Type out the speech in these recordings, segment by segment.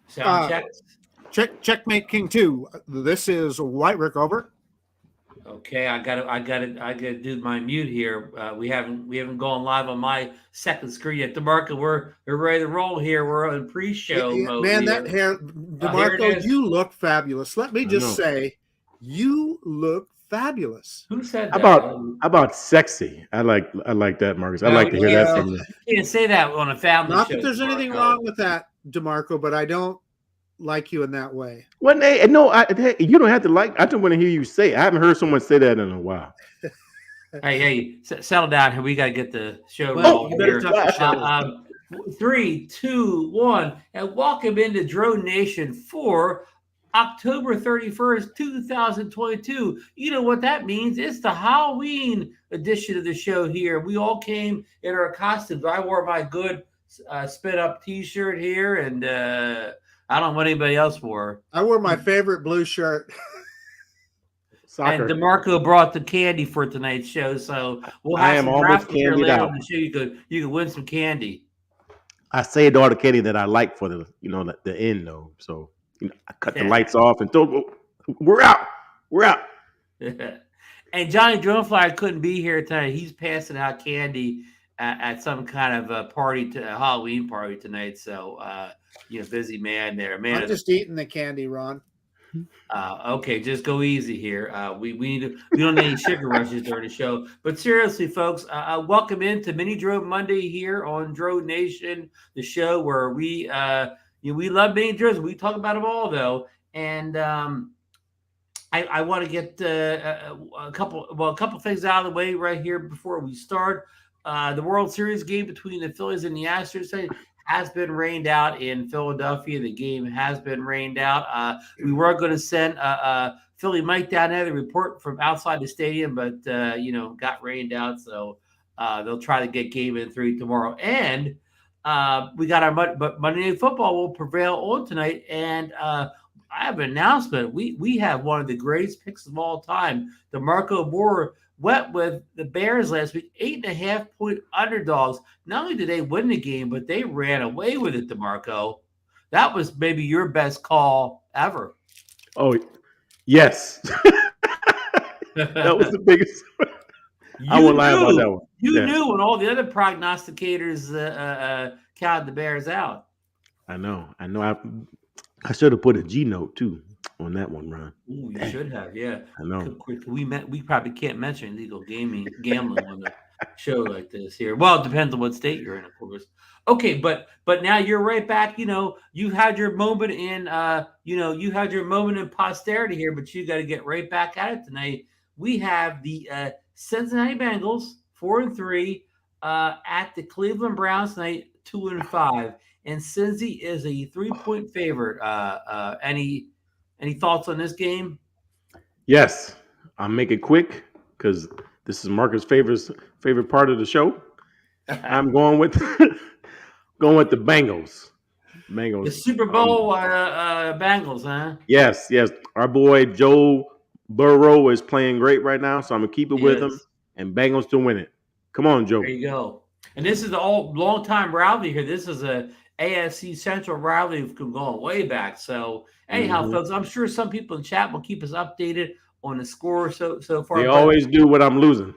Sound Checkmate King 2. This is White Rick over. Okay, I gotta do my mute here. We haven't gone live on my second screen yet. DeMarco, we're ready to roll here. We're in pre-show mode. Man, here. that hair, DeMarco, you look fabulous. Let me just say, you look fabulous. Who said that? How about sexy? I like that, Marcus. I like to hear that from you. You can't say that on a family show. Not that there's anything wrong with that, DeMarco, but I don't like you in that way. Well, no, you don't have to like. I just want to hear you say it. I haven't heard someone say that in a while. Hey, settle down here. We got to get the show rolling. You better talk to 3, 2, 1, and welcome into DroneNation for October 31st, 2022. You know what that means? It's the Halloween edition of the show here. We all came in our costumes. I wore my good spit up T-shirt here, and I don't know what anybody else wore. I wore my favorite blue shirt. Soccer. And DeMarco brought the candy for tonight's show, so we'll have some almost candied out. On the show. You can win some candy. I saved all the candy that I like for the end though. So I cut the lights off and we're out. And Johnny Dronefly couldn't be here tonight. He's passing out candy at some kind of a Halloween party tonight. So busy man there. Man, I'm just eating the candy, Ron. Okay, just go easy here. We don't need any sugar rushes during the show. But seriously, folks, welcome into Mini Drone Monday here on DroneNation, the show where we love mini drones. We talk about them all though, and I want to get a couple things out of the way right here before we start. The World Series game between the Phillies and the Astros has been rained out in Philadelphia. The game has been rained out. We were going to send Philly Mike down there to report from outside the stadium, but got rained out. So they'll try to get game in 3 tomorrow. And we got but Monday Night Football will prevail on tonight. And I have an announcement. We have one of the greatest picks of all time. DeMarco Moore went with the Bears last week, 8.5-point underdogs. Not only did they win the game, but they ran away with it, DeMarco. That was maybe your best call ever. Oh, yes. That was the biggest. I won't lie about that one. You knew when all the other prognosticators counted the Bears out. I know. I should have put a G note too on that one, Ron. Ooh, you should have, yeah. I know. We probably can't mention illegal gambling on a show like this here. Well, it depends on what state you're in, of course. Okay, but now you're right back. You had your moment in posterity here, but you got to get right back at it tonight. We have the Cincinnati Bengals 4-3 at the Cleveland Browns tonight 2-5, and Cincy is a 3-point favorite. Any thoughts on this game? Yes, I'll make it quick because this is Marcus' favorite part of the show. I'm going with the Bengals. The Super Bowl Bengals, huh? Yes. Our boy Joe Burrow is playing great right now, so I'm gonna keep it with him and Bengals to win it. Come on, Joe. There you go. And this is the long time rivalry here. This is a AFC Central rivalry going way back. So anyhow, folks, I'm sure some people in chat will keep us updated on the score so far. They always do when I'm losing.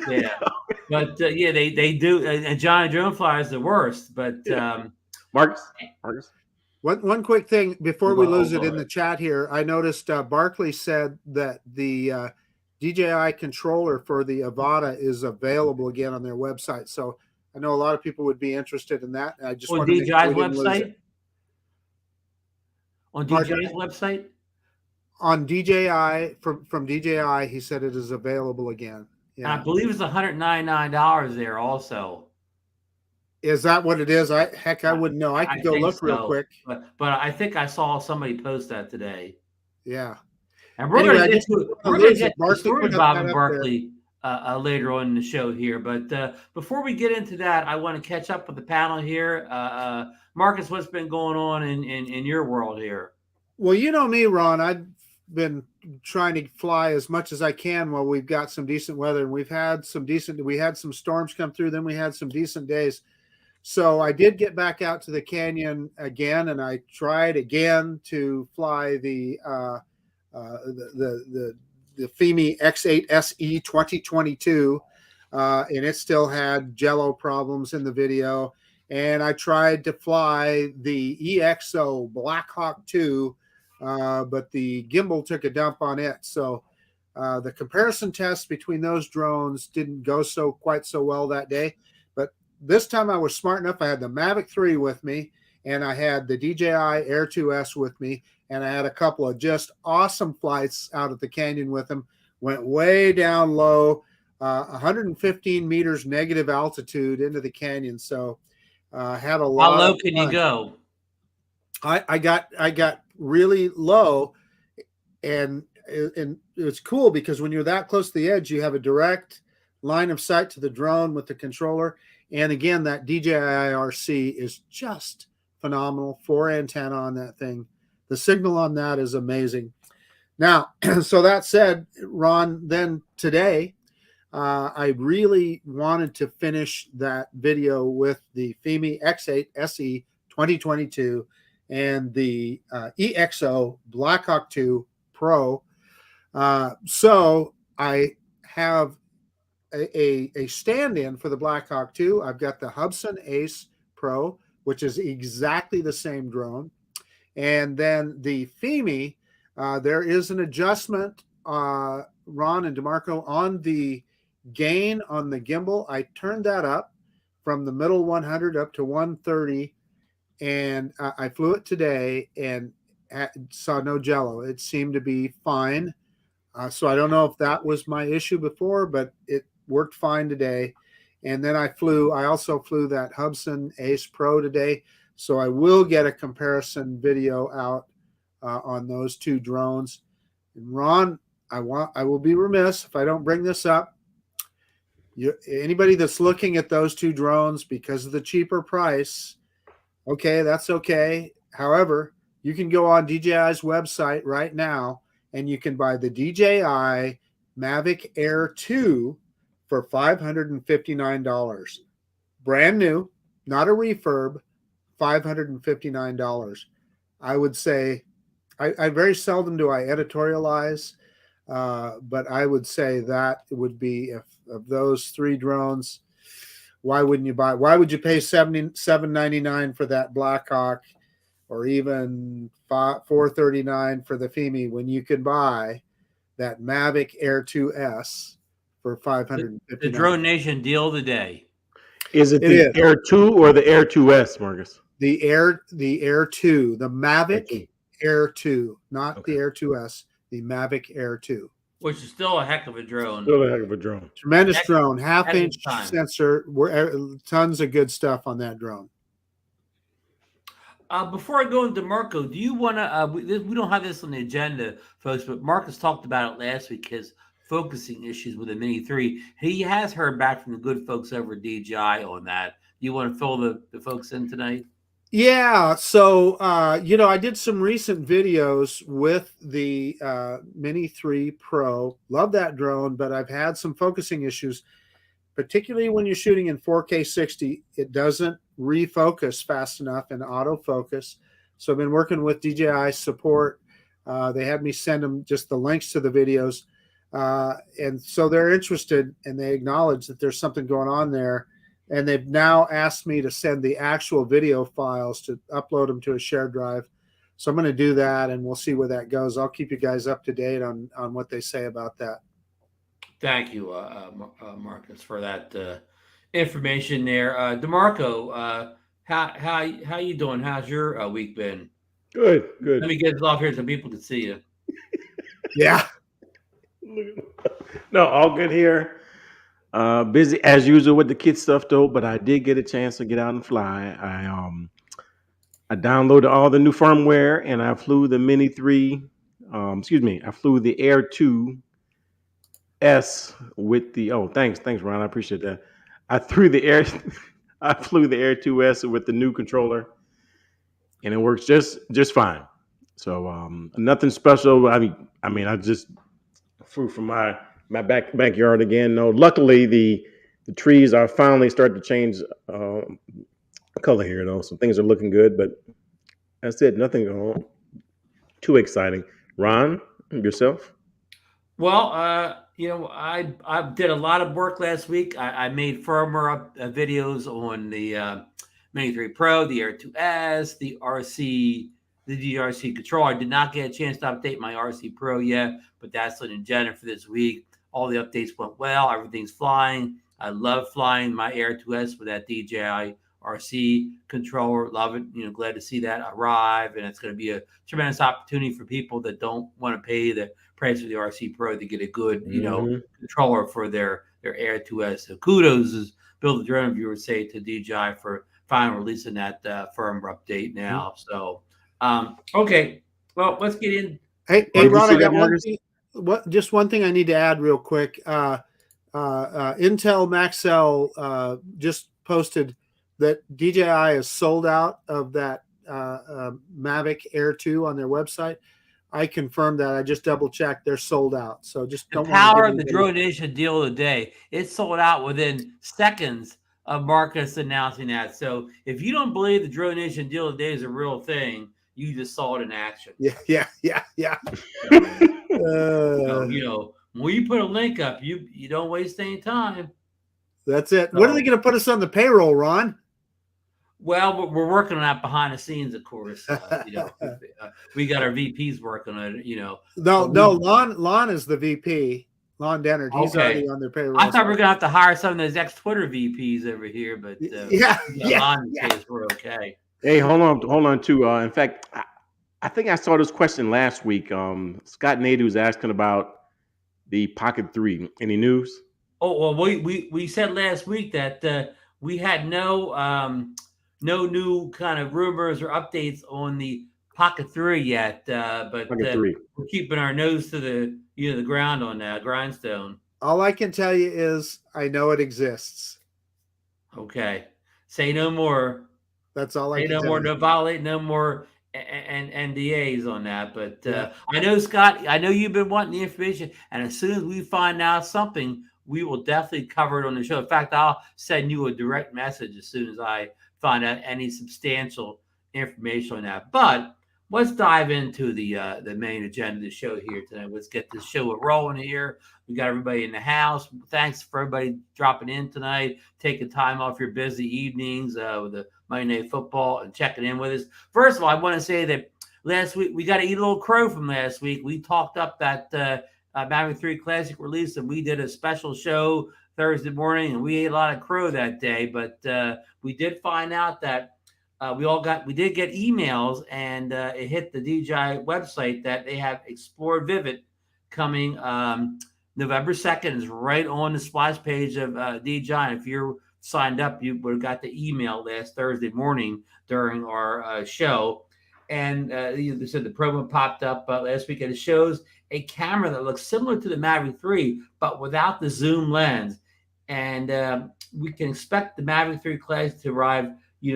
Yeah, but they do. And Johnny Dronefly is the worst. But Marcus. One quick thing before we lose it in the chat here. I noticed Barkley said that the DJI controller for the Avada is available again on their website. So I know a lot of people would be interested in that. I just on DJI's website. On DJI's website. On DJI from DJI, he said it is available again. Yeah. And I believe it's $199 there also. Is that what it is? I wouldn't know. I could go look real quick. But I think I saw somebody post that today. Yeah. And we're going to get to the story of Bob and Barkley later on in the show here. But before we get into that, I want to catch up with the panel here. Marcus, what's been going on in your world here? Well, you know me, Ron. I've been trying to fly as much as I can while we've got some decent weather. And we had some storms come through. Then we had some decent days. So I did get back out to the canyon again, and I tried again to fly the FIMI X8 SE 2022, and it still had jello problems in the video. And I tried to fly the EXO Blackhawk 2, but the gimbal took a dump on it. So the comparison tests between those drones didn't go quite so well that day. But this time I was smart enough. I had the Mavic 3 with me, and I had the DJI Air 2S with me, and I had a couple of just awesome flights out at the canyon with them. Went way down low, 115 meters negative altitude into the canyon. So had a lot. How low can you go? I got really low, and it's cool because when you're that close to the edge, you have a direct line of sight to the drone with the controller. And again, that DJI RC is just phenomenal. 4 antenna on that thing. The signal on that is amazing. Now, so that said, Ron, then today, I really wanted to finish that video with the FIMI X8 SE 2022 and the EXO Blackhawk 2 Pro. So I have a stand-in for the Blackhawk 2. I've got the Hubsan Ace Pro, which is exactly the same drone. And then the FIMI, there is an adjustment, Ron and DeMarco, on the gain on the gimbal. I turned that up from the middle 100 up to 130, and I flew it today and saw no jello. It seemed to be fine. So I don't know if that was my issue before, but it worked fine today. And then I also flew that Hubsan Ace Pro today. So I will get a comparison video out on those two drones. And Ron, I will be remiss if I don't bring this up. Anybody that's looking at those two drones because of the cheaper price, okay, that's okay. However, you can go on DJI's website right now and you can buy the DJI Mavic Air 2 for $559. Brand new, not a refurb, $559. I would say, I very seldom do I editorialize, but I would say that would be, if of those three drones, why would you pay $799 for that Blackhawk, or even $439 for the FIMI when you could buy that Mavic Air 2S for $559? The DroneNation deal of the day. Is it the Air 2 or the Air 2S, Marcus? The Air 2, the Mavic Air 2, not the Air 2S, the Mavic Air 2. Which is still a heck of a drone. Still a heck of a drone. Tremendous drone, half-inch sensor, tons of good stuff on that drone. Before I go into DeMarco, do you want to? We don't have this on the agenda, folks, but Marcus talked about it last week. His focusing issues with the Mini 3. He has heard back from the good folks over at DJI on that. Do you want to fill the folks in tonight? Yeah, so I did some recent videos with the Mini 3 Pro. Love that drone, but I've had some focusing issues, particularly when you're shooting in 4K 60. It doesn't refocus fast enough in autofocus. So I've been working with DJI support. They had me send them just the links to the videos. And so they're interested, and they acknowledge that there's something going on there. And they've now asked me to send the actual video files to upload them to a shared drive. So I'm going to do that, and we'll see where that goes. I'll keep you guys up to date on what they say about that. Thank you, Marcus, for that information there. DeMarco, how you doing? How's your week been? Good. Let me get this off here so people can see you. Yeah. No, all good here. Busy as usual with the kid stuff though, but I did get a chance to get out and fly. I downloaded all the new firmware and I flew the Mini 3. I flew the Air 2S with the thanks Ron, I appreciate that. I flew the Air 2S with the new controller, and it works just fine. So nothing special. I mean I just flew from my backyard again. No, luckily the trees are finally starting to change color here, though. So things are looking good, but that's it. Nothing too exciting. Ron, yourself? Well, I did a lot of work last week. I made firmware videos on the Mini 3 Pro, the Air 2S, the RC, the DJI RC control. I did not get a chance to update my RC Pro yet, but that's on the agenda for this week. All the updates went well. Everything's flying. I love flying my Air 2S with that DJI RC controller. Love it. Glad to see that arrive, and it's going to be a tremendous opportunity for people that don't want to pay the price of the RC Pro to get a good, controller for their Air 2S. So kudos, as Bill the Drone Viewer would say, to DJI for finally releasing that firmware update now. So, okay, well, let's get in. Hey, Ron, I got one thing. Just one thing I need to add real quick. Intel Maxell just posted that DJI is sold out of that Mavic Air 2 on their website. I confirmed that. I just double checked. They're sold out. So just the power of the DroneNation deal of the day. It's sold out within seconds of Marcus announcing that. So if you don't believe the DroneNation deal of the day is a real thing, you just saw it in action. Yeah. When you put a link up, you don't waste any time. That's it. When are they going to put us on the payroll, Ron? Well, we're working on that behind the scenes, of course. We got our VPs working on it. No, Lon is the VP. Lon Dennard. He's already on their payroll. I thought we were gonna have to hire some of those ex-Twitter VPs over here, but Lon says we're okay. Hey, hold on. Too. In fact, I think I saw this question last week. Scott Nader was asking about the Pocket 3. Any news? Oh well, we said last week that we had no new kind of rumors or updates on the Pocket 3 yet, but we're keeping our nose to the ground on that grindstone. All I can tell you is I know it exists. Okay, say no more. That's all I can tell you. No violate, no more NDAs on that. But I know, Scott, I know you've been wanting the information, and as soon as we find out something, we will definitely cover it on the show. In fact, I'll send you a direct message as soon as I find out any substantial information on that. But let's dive into the main agenda of the show here tonight. Let's get this show rolling here. We got everybody in the house. Thanks for everybody dropping in tonight, taking time off your busy evenings with the Monday Night Football and checking in with us. First of all, I want to say that last week we got to eat a little crow from last week. We talked up that Mavic 3 Classic release, and we did a special show Thursday morning, and we ate a lot of crow that day. But we did find out that we did get emails, and it hit the DJI website that they have Explore Vivid coming November 2nd. Is right on the splash page of DJI. And if you're signed up, you would have got the email last Thursday morning during our show. And they said the promo popped up last week, and it shows a camera that looks similar to the Mavic 3, but without the zoom lens. And we can expect the Mavic 3 Classic to arrive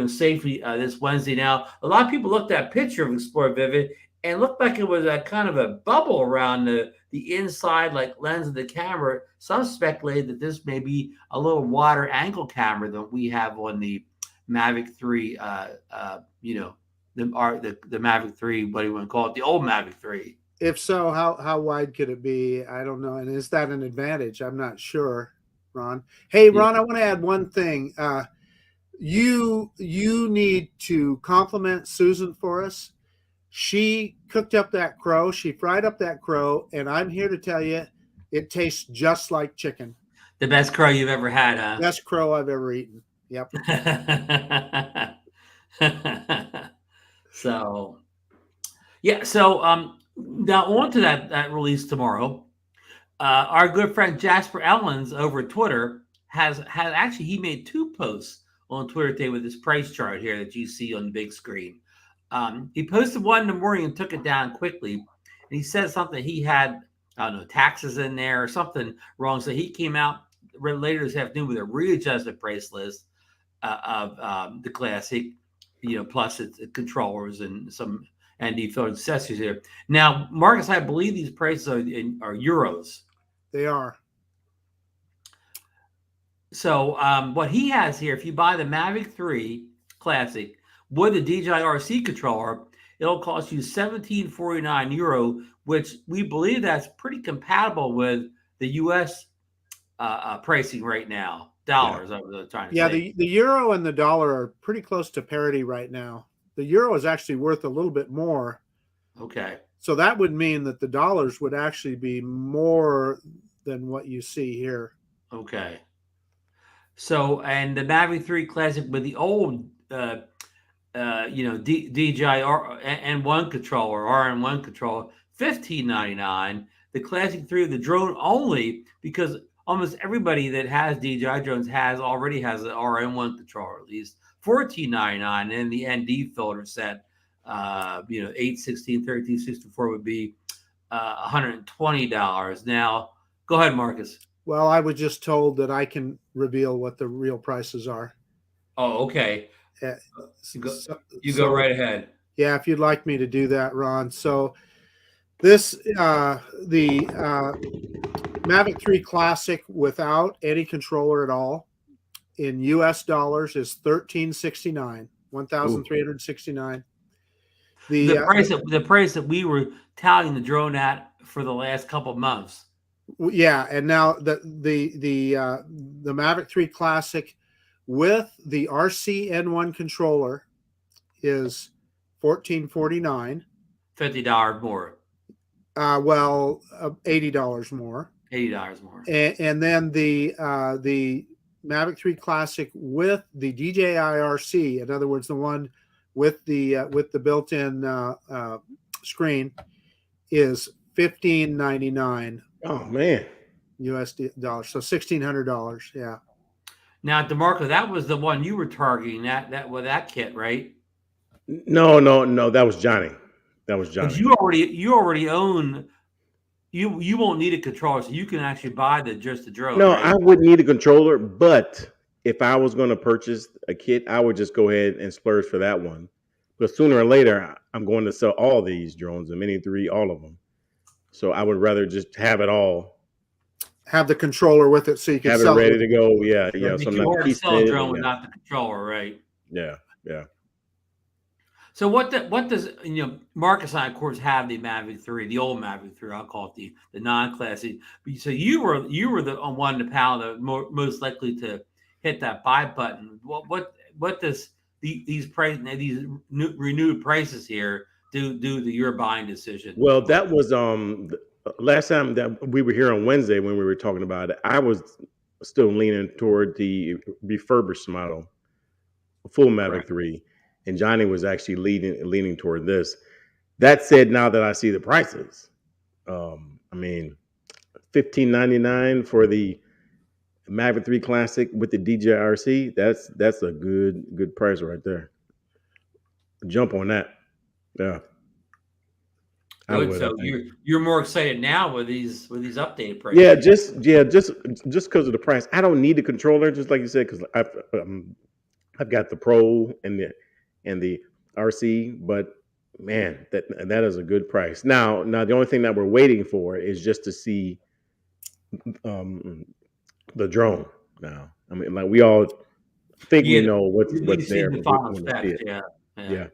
safely this Wednesday. Now, a lot of people looked at a picture of Explore Vivid and it looked like it was a kind of a bubble around the inside, like lens of the camera. Some speculated that this may be a little wider angle camera than we have on the Mavic 3. The Mavic 3. What do you want to call it? The old Mavic 3. If so, how wide could it be? I don't know. And is that an advantage? I'm not sure, Ron. Hey, Ron, I want to add one thing. You need to compliment Susan for us. She cooked up that crow. She fried up that crow, and I'm here to tell you, it tastes just like chicken. The best crow you've ever had, huh? Best crow I've ever eaten. Yep. So now on to that release tomorrow. Our good friend Jasper Ellens over Twitter has actually, he made 2 posts on Twitter today with this price chart here that you see on the big screen. He posted one in the morning and took it down quickly. And he said something, he had, I don't know, taxes in there or something wrong. So he came out later this afternoon with a readjusted price list of the Classic, plus its controllers and some ND filter accessories here. Now, Marcus, I believe these prices are euros. They are. So what he has here, if you buy the Mavic 3 Classic with the DJI RC controller, it'll cost you €1749, which we believe that's pretty compatible with the U.S. Pricing right now. Dollars, I was trying to say. The euro and the dollar are pretty close to parity right now. The euro is actually worth a little bit more. Okay. So that would mean that the dollars would actually be more than what you see here. Okay. So, and the Mavic 3 Classic with the old, DJI N1 controller, RN1 controller, $15.99. The Classic 3 with the drone only, because almost everybody that has DJI drones already has an RN1 controller at least, $14.99. And the ND filter set, 8, 16, 13, 64 would be $120. Now, go ahead, Marcus. Well, I was just told that I can reveal what the real prices are. Oh, okay. Go right ahead. Yeah, if you'd like me to do that, Ron. So this, the Mavic 3 Classic without any controller at all in US dollars is $1,369, $1,369. The price that we were touting the drone at for the last couple of months. Yeah, and now the Mavic 3 Classic with the RC N1 controller is $1,449. $50 more. $80 more. $80 more. And then the Mavic 3 Classic with the DJI RC, in other words, the one with the built-in screen, is $1,599. Oh man, US dollars, so $1,600. Yeah. Now, DeMarco, that was the one you were targeting that with that kit, right? No, that was Johnny. But you already own. You won't need a controller, so you can actually buy just the drone. No, right? I wouldn't need a controller, but if I was going to purchase a kit, I would just go ahead and splurge for that one. But sooner or later, I'm going to sell all these drones, the Mini 3, all of them. So I would rather just have it all. Have the controller with it so you can have sell it ready to go. Yeah. So you already sell a drone without the controller, right? Yeah. So what does Marcus and I, of course, have the Mavic 3, the old Mavic 3. I'll call it the non-classic. So you were the one to panel that most likely to hit that buy button. What does these renewed prices here do to your buying decision? Well, that was last time that we were here on Wednesday when we were talking about it. I was still leaning toward the refurbished model, full Mavic 3. And Johnny was actually leaning toward this. That said, now that I see the prices, $1,599 for the Mavic 3 Classic with the DJI RC, that's a good price right there. Jump on that. Yeah. Good. So you're more excited now with these updated prices. Yeah, just because of the price. I don't need the controller, just like you said, because I've got the Pro and the RC, but man, that is a good price. Now the only thing that we're waiting for is just to see the drone. Now, like we all think we know what's there. The final specs, yeah.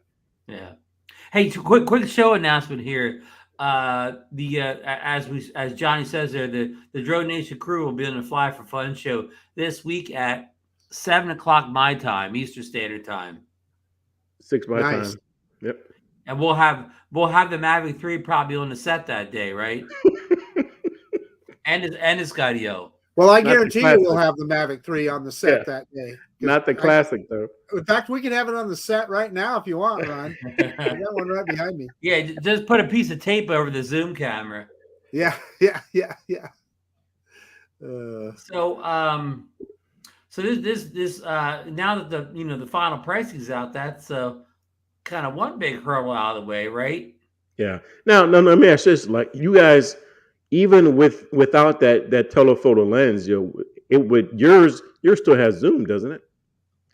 Hey, quick show announcement here. As Johnny says there, the DroneNation crew will be on the Fly for Fun show this week at 7:00 my time, Eastern Standard Time. 6 my time. Yep. And we'll have the Mavic 3 probably on the set that day, right? and the Skydio. Well, I guarantee you we'll have the Mavic 3 on the set that day. Not the classic, though. In fact, we can have it on the set right now if you want, Ron. I got one right behind me. Yeah, just put a piece of tape over the zoom camera. Yeah. So this now that the final pricing is out, that's kind of one big hurdle out of the way, right? Yeah. Now, let me ask this: like you guys, even without that telephoto lens, yours still has zoom, doesn't it?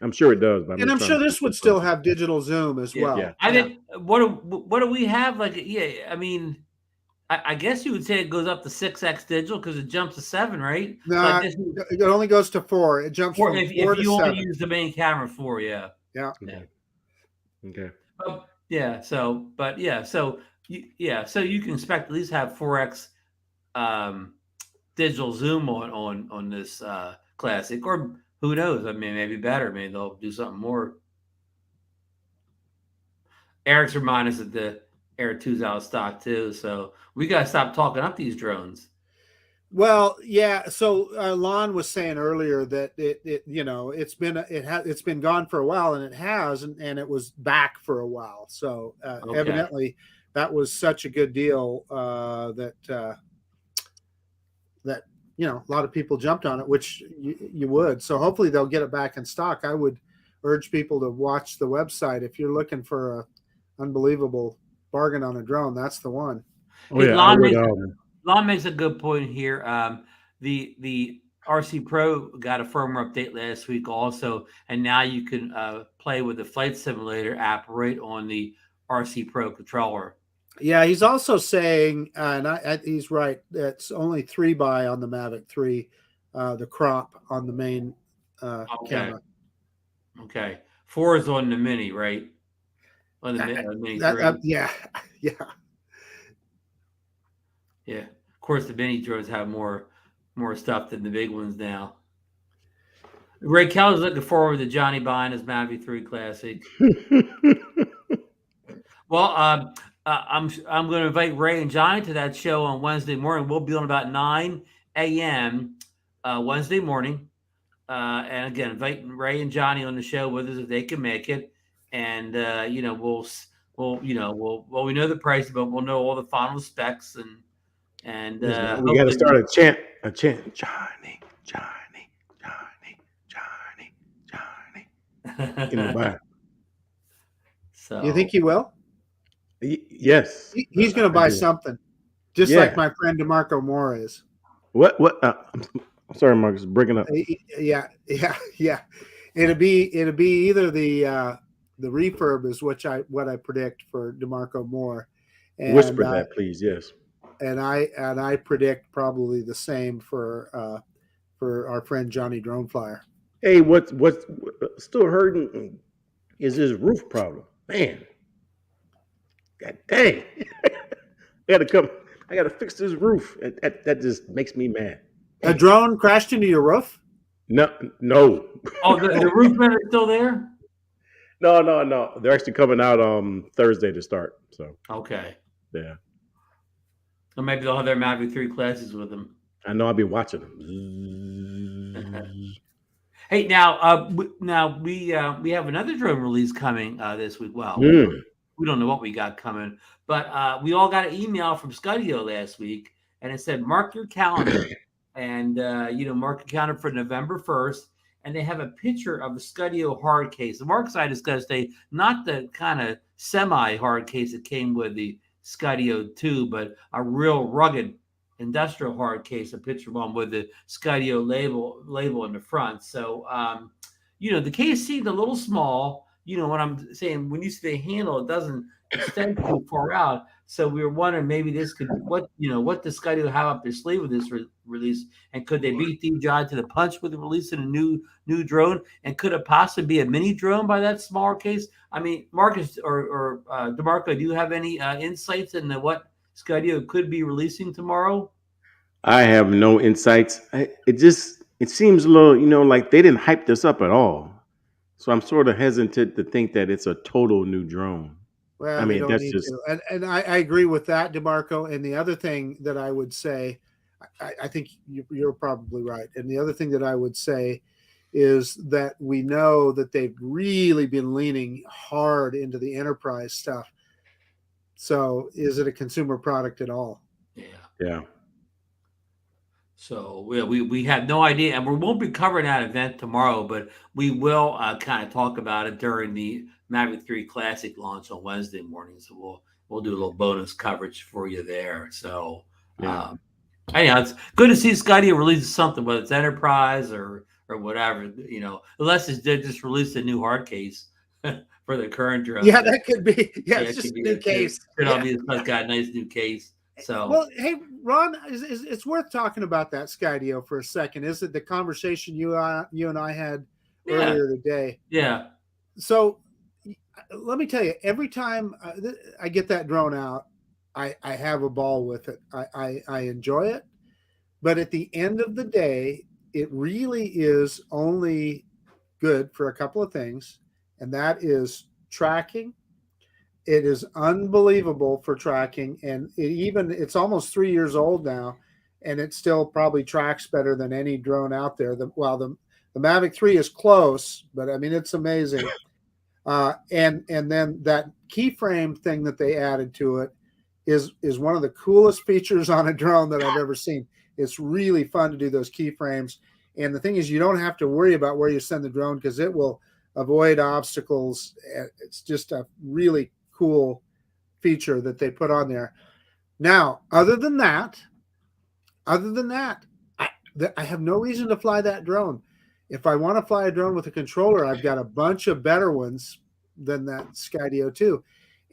I'm sure it does. And I'm sure this would still have digital zoom as well. Yeah. I think what do we have? Like, I guess you would say it goes up to 6x digital because it jumps to 7, right? No, it only goes to 4. It jumps from 4 if to you 7. only use the main camera 4, yeah. Yeah. Okay. So you can expect at least have 4x digital zoom on this classic, or who knows? I mean, maybe better. Maybe they'll do something more. Eric's reminded us that the Air 2's out of stock too, so we got to stop talking up these drones. Well, yeah. So Lon was saying earlier that it's been gone for a while, and it has, and it was back for a while. So evidently, that was such a good deal that a lot of people jumped on it, which you would. So hopefully they'll get it back in stock. I would urge people to watch the website if you're looking for a unbelievable bargain on a drone. That's the one. Oh yeah, Lon makes a good point here. The RC Pro got a firmware update last week also, and now you can play with the flight simulator app right on the RC Pro controller. Yeah, he's also saying, and he's right, it's only 3x on the Mavic 3, the crop on the main camera. Okay. 4 is on the Mini, right? On the Mini 3. Yeah. Yeah. Of course, the Mini drones have more stuff than the big ones now. Ray Kelly's looking forward to Johnny buying his Mavic 3 Classic. Well, I'm going to invite Ray and Johnny to that show on Wednesday morning. We'll be on about 9 a.m. Wednesday morning. And again, invite Ray and Johnny on the show with us if they can make it. And we know the price, but we'll know all the final specs and we got to start a chant, Johnny. So you think he will? Yes, he's going to buy something, just like my friend DeMarco Moore is. What? I'm sorry, Marcus, breaking up. Yeah. It'll be either the refurb is what I predict for DeMarco Moore. And, whisper that, please. Yes. And I predict probably the same for our friend Johnny Drone Flyer. Hey, what's still hurting is his roof problem, man. God dang! I gotta fix this roof. That just makes me mad. A drone crashed into your roof? No. Oh, the roof vent is still there? No. They're actually coming out Thursday to start. So okay, yeah. Or maybe they'll have their Mavic 3 classes with them. I know. I'll be watching them. Hey, now we have another drone release coming this week. Well, we don't know what we got coming, but we all got an email from Skydio last week, and it said mark your calendar, and mark your calendar for November 1st, and they have a picture of the Skydio hard case. The mark side is going to stay not the kind of semi hard case that came with the Skydio 2, but a real rugged industrial hard case, a picture one with the Skydio label in the front. So, the case seemed a little small. What I'm saying, when you say handle, it doesn't extend too far out. So we were wondering maybe this could, what does Skydio have up their sleeve with this release? And could they beat DJI to the punch with releasing a new drone? And could it possibly be a mini drone by that smaller case? I mean, Marcus or DeMarco, do you have any insights into what Skydio could be releasing tomorrow? I have no insights. It seems a little, like they didn't hype this up at all. So I'm sort of hesitant to think that it's a total new drone. Well, I mean, that's just, and I agree with that, DeMarco. And the other thing that I would say, I think you're probably right. And the other thing that I would say is that we know that they've really been leaning hard into the enterprise stuff. So is it a consumer product at all? Yeah. So we have no idea, and we won't be covering that event tomorrow, but we will kind of talk about it during the Mavic 3 Classic launch on Wednesday morning. So we'll do a little bonus coverage for you there. So anyhow, it's good to see Skydio release something, whether it's enterprise or whatever, unless they just released a new hard case for the current drone. Yeah, that could be. Yeah, it's just a new case. It's got a nice new case. So, well, hey, Ron, it's worth talking about that Skydio for a second. Is it the conversation you and I had earlier today? Yeah. So let me tell you, every time I get that drone out, I have a ball with it. I enjoy it. But at the end of the day, it really is only good for a couple of things, and that is tracking. It is unbelievable for tracking, and it's almost 3 years old now, and it still probably tracks better than any drone out there. The Mavic 3 is close, but I mean it's amazing. And then that keyframe thing that they added to it is one of the coolest features on a drone that I've ever seen. It's really fun to do those keyframes. And the thing is, you don't have to worry about where you send the drone because it will avoid obstacles. It's just a really cool feature that they put on there. Now, other than that, I have no reason to fly that drone. If I want to fly a drone with a controller, I've got a bunch of better ones than that Skydio 2.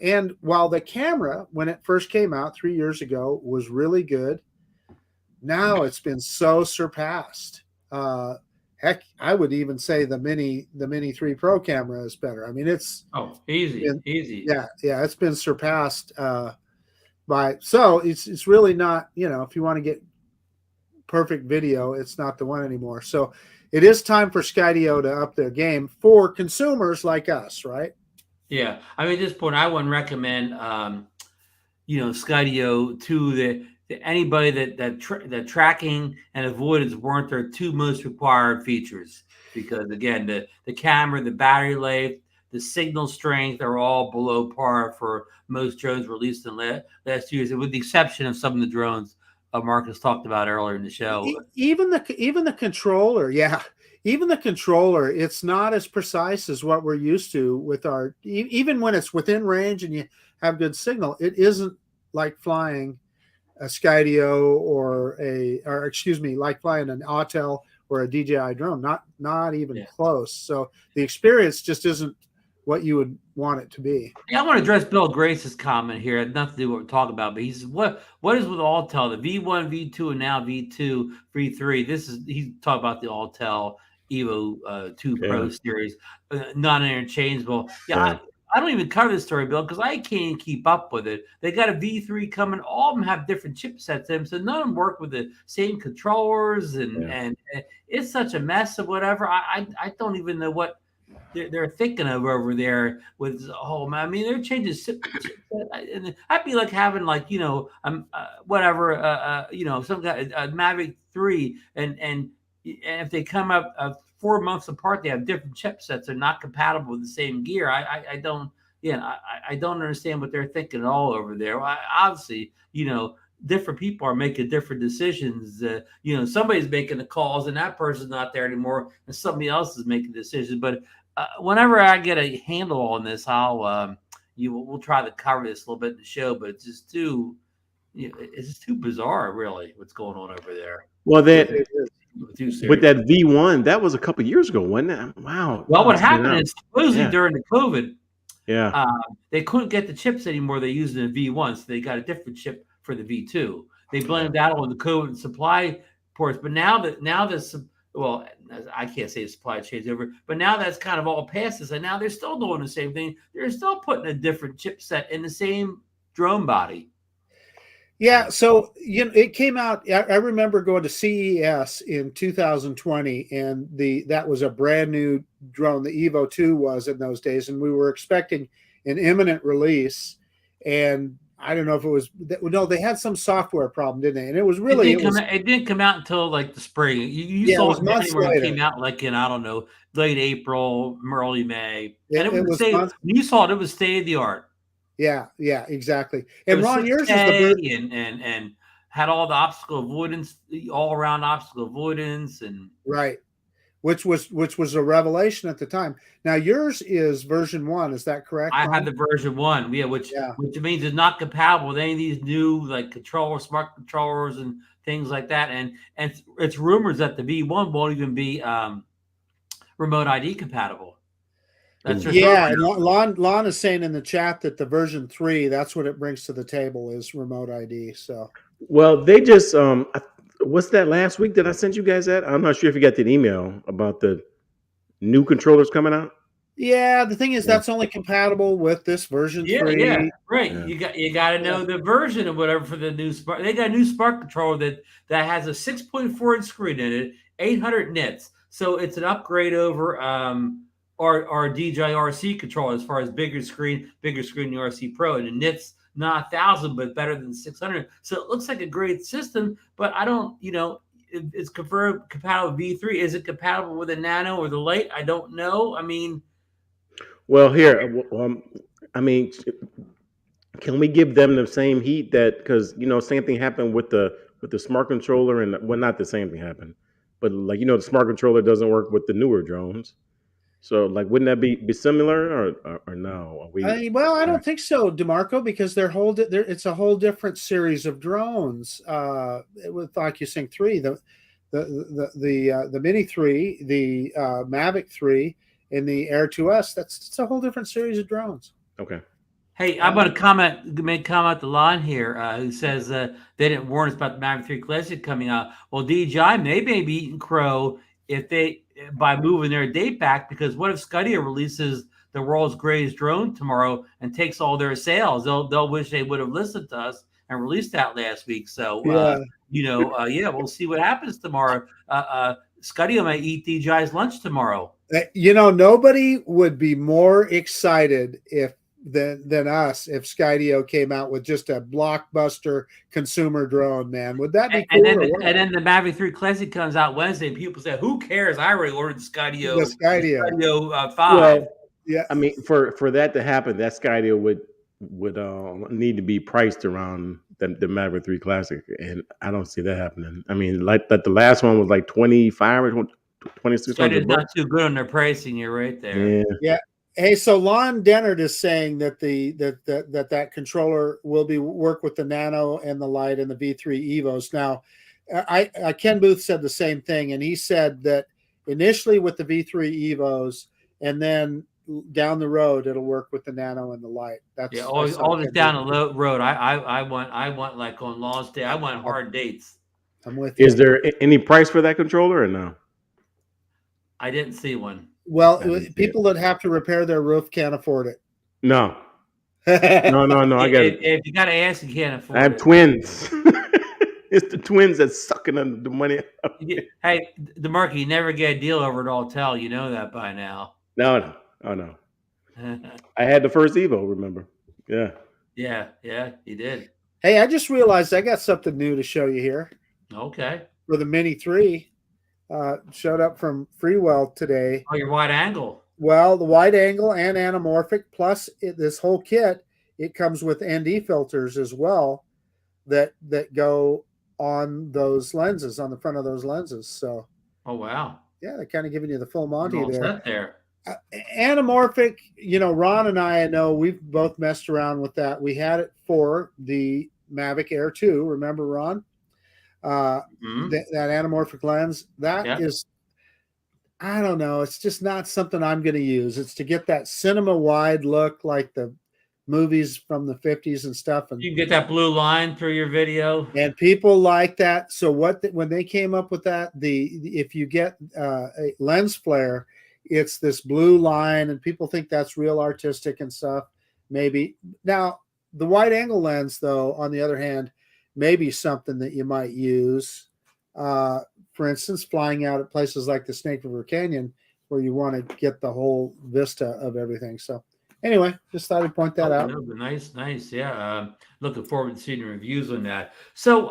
And while the camera, when it first came out 3 years ago, was really good, now it's been so surpassed. Heck, I would even say the Mini 3 Pro camera is better. I mean, it's easy. Yeah, it's been surpassed by. So it's really not, if you want to get perfect video, it's not the one anymore. So it is time for Skydio to up their game for consumers like us, right? Yeah, I mean, at this point, I wouldn't recommend, Skydio to anybody that tracking and avoidance weren't their two most required features. Because again, the camera, the battery life, the signal strength are all below par for most drones released in last years, with the exception of some of the drones Marcus talked about earlier in the show. Even the controller, even the controller, it's not as precise as what we're used to with our. Even when it's within range and you have good signal, it isn't like flying a Skydio like flying an Autel or a DJI drone. Not even close. So the experience just isn't what you would want it to be. Yeah, I want to address Bill Grace's comment here. It had nothing to do with what we're talking about, but he says, what is with Autel, the V1, V2, and now V2, V3? He's talking about the Autel Evo 2 Pro series, not interchangeable. I don't even cover this story, Bill, because I can't keep up with it. They got a V3 coming. All of them have different chipsets in them, so none of them work with the same controllers, and it's such a mess of whatever. I don't even know what they're thinking of over there with I mean, they're changing. And I'd be like having whatever some guy a Mavic 3 and if they come up 4 months apart, they have different chipsets. They're not compatible with the same gear. I don't I don't understand what they're thinking at all over there. Obviously, different people are making different decisions. Somebody's making the calls and that person's not there anymore, and somebody else is making decisions. But whenever I get a handle on this, we'll try to cover this a little bit in the show. But it's just too bizarre, really, what's going on over there. Well, with that V1, that was a couple of years ago, wasn't it? Wow. Well, what happened is supposedly during the COVID, they couldn't get the chips anymore. They used the V1, so they got a different chip for the V2. They blamed that on the COVID supply ports. But now this, well, I can't say the supply chain's over, but now that's kind of all past us, and now they're still doing the same thing. They're still putting a different chipset in the same drone body. Yeah, so it came out. I remember going to CES in 2020, and that was a brand new drone. The Evo 2 was in those days, and we were expecting an imminent release. And I don't know if it was they had some software problem, didn't they? And it was really it didn't come out until like the spring. You saw it months later. It came out like in late April, early May, and it was you saw it. It was state of the art. Yeah, exactly. And Ron, yours is the and had all the obstacle avoidance, all around obstacle avoidance, and right, which was a revelation at the time. Now yours is version 1, is that correct? I had the version 1, which means it's not compatible with any of these new smart controllers and things like that. And it's rumors that the V1 won't even be remote ID compatible. That's and Lon is saying in the chat that the version 3, that's what it brings to the table is remote ID. So, well, they just what's that last week that I sent you guys that? I'm not sure if you got that email about the new controllers coming out. Yeah, the thing is that's only compatible with this version 3. Yeah, right. Yeah. You got to know the version of whatever for the new Spark. They got a new Spark controller that has a 6.4-inch screen in it, 800 nits. So it's an upgrade over our DJI RC controller as far as bigger screen than the RC Pro, and the nits not 1,000 but better than 600. So it looks like a great system, but I don't, it's compatible with V3. Is it compatible with the Nano or the Lite? I don't know. I mean, well, here, I mean, can we give them the same heat that, because same thing happened with the smart controller, and well, not the same thing happened, but like the smart controller doesn't work with the newer drones. So like, wouldn't that be similar, or no? Are we? I don't think so, DeMarco, because it's a whole different series of drones. With OcuSync 3, the Mini 3, the Mavic 3, and the Air 2S. It's a whole different series of drones. Okay. Hey, I'm going to make comment the line here who says they didn't warn us about the Mavic 3 Classic coming out. Well, DJI may be eating crow by moving their date back, because what if Skydio releases the world's greatest drone tomorrow and takes all their sales? They'll wish they would have listened to us and released that last week. So we'll see what happens tomorrow. Skydio might eat DJI's lunch tomorrow. Nobody would be more excited than us if Skydio came out with just a blockbuster consumer drone, man. Would that be cool? And then the Mavic 3 Classic comes out Wednesday, and people say, "Who cares? I already ordered the Skydio 5." Well, yeah. I mean, for that to happen, that Skydio would need to be priced around the Mavic 3 Classic, and I don't see that happening. I mean, like that the last one was like 25 or 26. Skydio's not too good on their pricing. You're right there. Yeah. Hey, so Lon Dennard is saying that that controller will work with the Nano and the Lite and the V3 Evos. Now, Ken Booth said the same thing, and he said that initially with the V3 Evos, and then down the road it'll work with the Nano and the Lite. That's always down the road. I want like on launch day. I want hard dates. I'm with you. Is there any price for that controller or no? I didn't see one. Well, people that have to repair their roof can't afford it. No. No. I got it. If you got to ask, you can't afford it. I have twins. It's the twins that's sucking the money out. Hey, DeMarco, you never get a deal over at Autel. You know that by now. No. Oh, no. I had the first Evo, remember? Yeah. Yeah, you did. Hey, I just realized I got something new to show you here. Okay. For the Mini 3. Showed up from Freewell today. Oh, your wide angle. Well, the wide angle and anamorphic, plus this whole kit, it comes with ND filters as well that go on those lenses, on the front of those lenses. So, oh wow, yeah, they're kind of giving you the full Monty there. Anamorphic, Ron and I know we've both messed around with that. We had it for the Mavic Air 2. Remember, Ron? That anamorphic lens, is, I don't know, it's just not something I'm going to use. It's to get that cinema wide look like the movies from the 50s and stuff, and you can get that blue line through your video, and people like that. So when they came up with that, if you get a lens flare, it's this blue line, and people think that's real artistic and stuff. Maybe now the wide angle lens, though, on the other hand, maybe something that you might use, for instance, flying out at places like the Snake River Canyon, where you want to get the whole vista of everything. So anyway, just thought I'd point that out. Nice. Yeah. Looking forward to seeing the reviews on that. So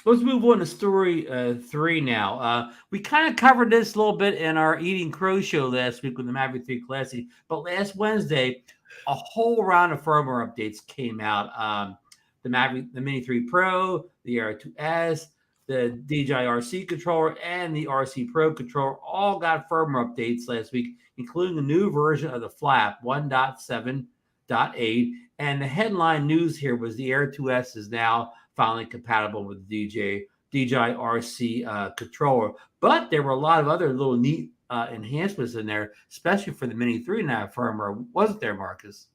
let's move on to story 3 now. We kind of covered this a little bit in our Eating Crow show last week with the Mavic 3 Classic, but last Wednesday, a whole round of firmware updates came out. The Mini 3 Pro, the Air 2S, the DJI RC controller, and the RC Pro controller all got firmware updates last week, including a new version of the flap 1.7.8. And the headline news here was the Air 2S is now finally compatible with the DJI RC controller. But there were a lot of other little neat enhancements in there, especially for the Mini 3 now firmware. Wasn't there, Marcus?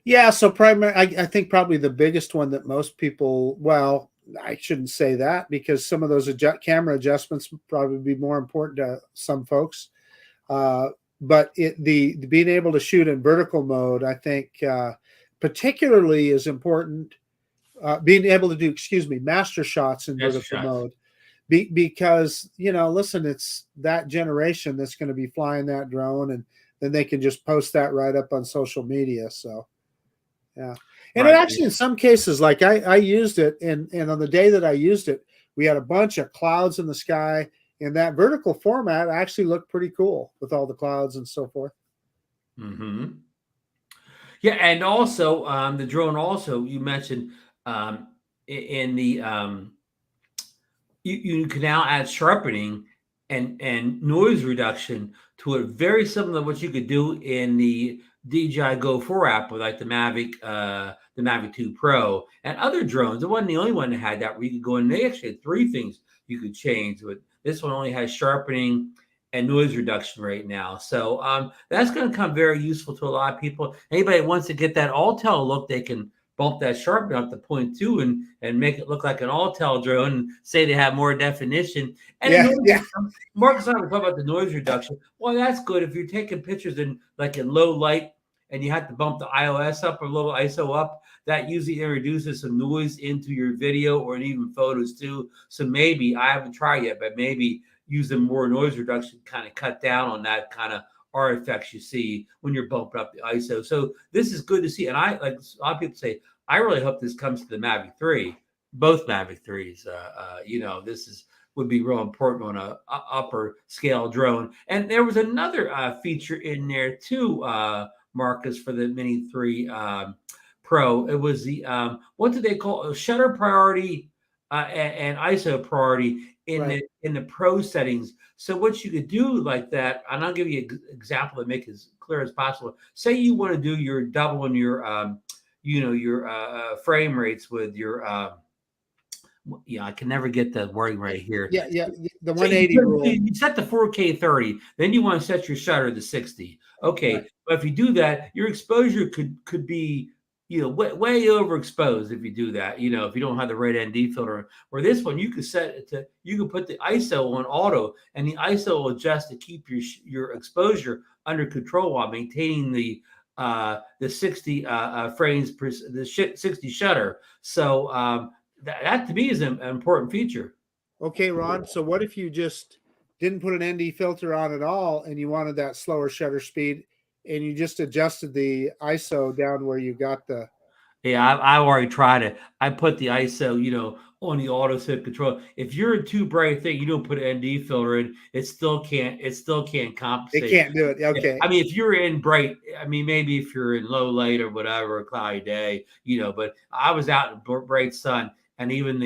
Yeah, so I think probably the biggest one that most people, well, I shouldn't say that, because some of those camera adjustments would probably be more important to some folks. but the being able to shoot in vertical mode, I think, particularly is important. Being able to do, master shots in vertical mode, because listen, it's that generation that's going to be flying that drone, and then they can just post that right up on social media. So, yeah, and it actually, in some cases, like I used it, and on the day that I used it, we had a bunch of clouds in the sky. In that vertical format, actually looked pretty cool with all the clouds and so forth. Mm-hmm. Yeah, and also the drone. Also, you mentioned in the you can now add sharpening and noise reduction to it, very similar to what you could do in the DJI Go 4 app with like the Mavic 2 Pro and other drones. It wasn't the only one that had that where you could go in. They actually had 3 things you could change with. This one only has sharpening and noise reduction right now. So that's going to come very useful to a lot of people. Anybody that wants to get that Autel look, they can bump that sharpening up to 0.2 and make it look like an Autel drone and say they have more definition. And Marcus and I were talking about the noise reduction. Well, that's good if you're taking pictures in low light and you have to bump the iOS up or a little ISO up. That usually introduces some noise into your video or even photos too. So maybe, I haven't tried yet, but maybe using more noise reduction kind of cut down on that kind of artifacts you see when you're bumping up the ISO. So this is good to see. And I, like a lot of people say, I really hope this comes to the Mavic 3, both Mavic 3s. This would be real important on a upper scale drone. And there was another feature in there too, Marcus, for the Mini 3 Pro. It was the what do they call it? Shutter priority and ISO priority in the Pro settings. So what you could do like that, and I'll give you an example to make it as clear as possible. Say you want to do your doubling your frame rates with your I can never get the wording right here. Yeah, the 180 rule. You set the 4K 30, then you want to set your shutter to 60. Okay, but if you do that, your exposure could be way overexposed if you do that. If you don't have the right ND filter. Or this one, you could set it to, you can put the ISO on auto, and the ISO will adjust to keep your exposure under control while maintaining the 60 frames per 60 shutter. So that to me is an important feature. Okay, Ron. So what if you just didn't put an ND filter on at all, and you wanted that slower shutter speed, and you just adjusted the ISO down where you got the? Yeah, I already tried it. I put the ISO, on the auto set control. If you're in too bright a thing, you don't put an ND filter in, it still can't compensate. It can't do it. Okay. I mean, if you're in bright, maybe if you're in low light or whatever, a cloudy day, but I was out in bright sun, and even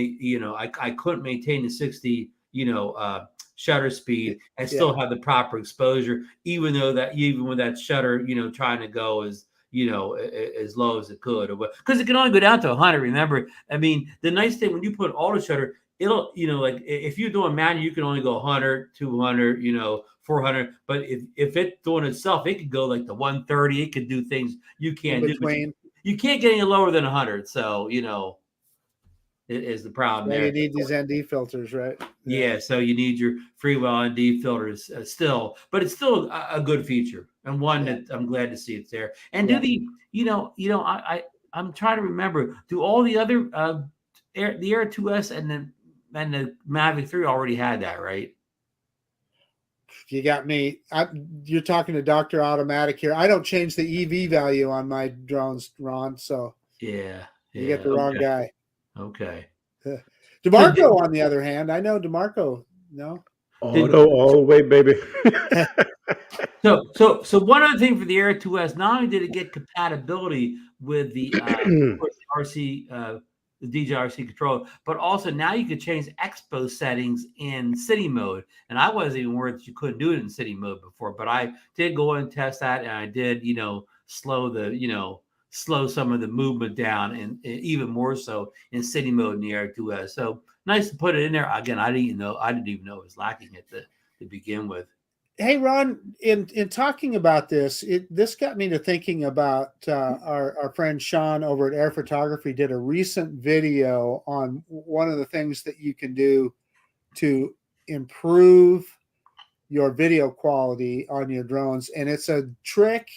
I couldn't maintain the 60, shutter speed and still have the proper exposure, even with that shutter, trying to go as low as it could, because it can only go down to 100. Remember, I mean, the nice thing when you put auto shutter, it'll, like if you're doing manual, you can only go 100, 200, 400. But if it's doing itself, it could go like the 130. It could do things you can't do. You can't get any lower than 100. So, it is the problem there. You need these ND filters, right? Yeah, so you need your freewheel ND filters still, but it's still a good feature and one that I'm glad to see it's there. And do the, I'm trying to remember, do all the other the Air 2S and the Mavic 3 already had that, right? You got me. You're talking to Dr. Automatic here. I don't change the EV value on my drones, Ron. So you get the wrong guy. Okay. DeMarco, on the other hand, I know DeMarco. No, auto all the way, baby. So one other thing for the Air 2S, not only did it get compatibility with the RC, the DJI RC controller, but also now you could change expo settings in city mode. And I wasn't even worried that you couldn't do it in city mode before, but I did go and test that, and I did, slow some of the movement down, and even more so in city mode in the Air 2S. So nice to put it in there. Again, I didn't even know it was lacking it to begin with. Hey, Ron, in talking about this, this got me to thinking about our friend Sean over at Air Photography did a recent video on one of the things that you can do to improve your video quality on your drones. And it's a trick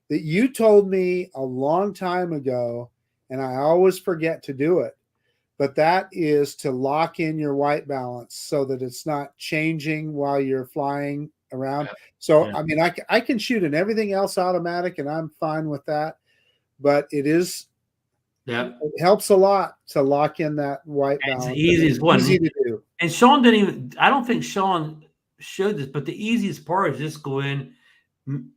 that you told me a long time ago, and I always forget to do it. But that is to lock in your white balance so that it's not changing while you're flying around. So, I mean, I can shoot and everything else automatic, and I'm fine with that. But it helps a lot to lock in that white balance. It's the easiest one. Easy to do. And Sean didn't even, I don't think Sean showed this, but the easiest part is just go in,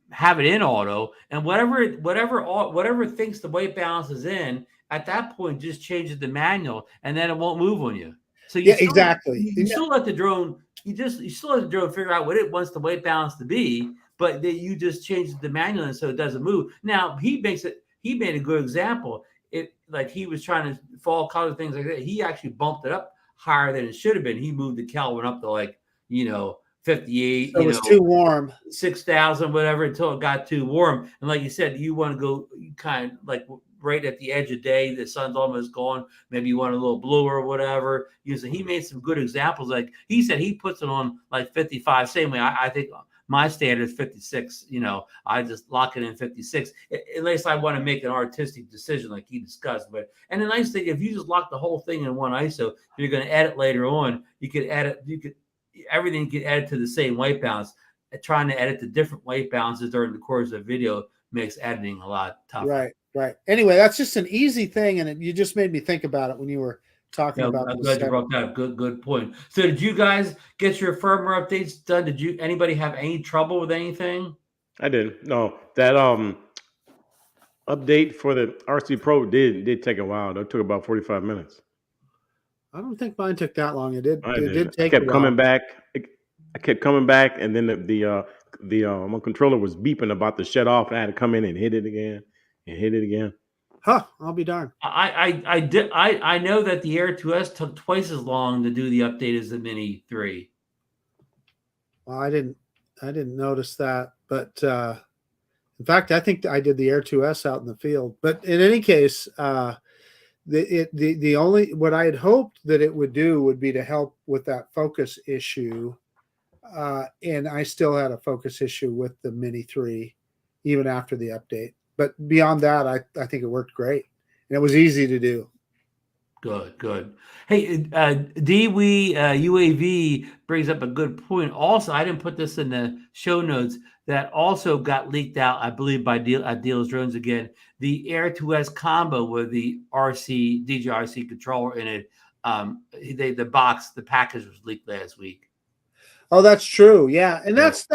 have it in auto, and whatever thinks the white balance is in, at that point, just changes the manual, and then it won't move on you. So you still let the drone, you still let the drone figure out what it wants the white balance to be, but then you just change the manual and so it doesn't move. Now he made a good example. Like he was trying to fall color, things like that. He actually bumped it up higher than it should have been. He moved the Kelvin up to 58. So it was too warm, 6,000, whatever, until it got too warm. And like you said, you want to go kind of like right at the edge of day, the sun's almost gone. Maybe you want a little bluer or whatever. He made some good examples. Like he said, he puts it on like 55. Same way, I think my standard is 56. I just lock it in 56. Unless I want to make an artistic decision, like he discussed. And the nice thing, if you just lock the whole thing in one ISO, you're going to edit later on. You could edit. Everything you can edit to the same white balance. Trying to edit the different white balances during the course of the video makes editing a lot tougher. Right. Anyway, that's just an easy thing, and you just made me think about it when you were talking about. I'm glad you brought that up. Good point. So, did you guys get your firmware updates done? Did anybody have any trouble with anything? I didn't. No, that update for the RC Pro did take a while. It took about 45 minutes. I don't think mine took that long. It did take. I kept coming back. I kept coming back, and then my controller was beeping about to shut off, and I had to come in and hit it again. Huh? I'll be darned. I know that the Air 2S took twice as long to do the update as the Mini 3. Well, I didn't notice that, but in fact, I think I did the Air 2S out in the field. But in any case, the only what I had hoped that it would do would be to help with that focus issue, and I still had a focus issue with the Mini 3 even after the update. But beyond that, I think it worked great, and it was easy to do. Good. Hey, UAV brings up a good point. Also, I didn't put this in the show notes. That also got leaked out, I believe, by Deal's Drones again. The Air 2S combo with the DJI RC controller in it. The package was leaked last week. Oh, that's true. Yeah, and that's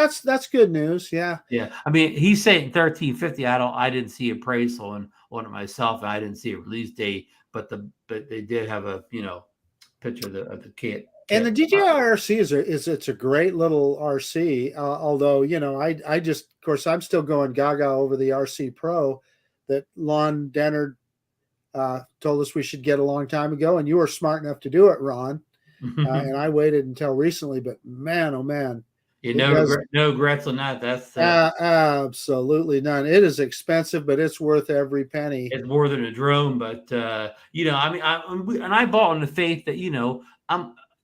good news. Yeah. I mean, he's saying 1350. I didn't see a price on it myself, and I didn't see a release date. But they did have a picture of the kit. And the DJI RC it's a great little RC. Although I just, of course, I'm still going gaga over the RC Pro that Lon Dennard told us we should get a long time ago, and you were smart enough to do it, Ron. And I waited until recently, but man, oh man. No regrets on that. That's absolutely none. It is expensive, but it's worth every penny. It's more than a drone, but I bought on the faith that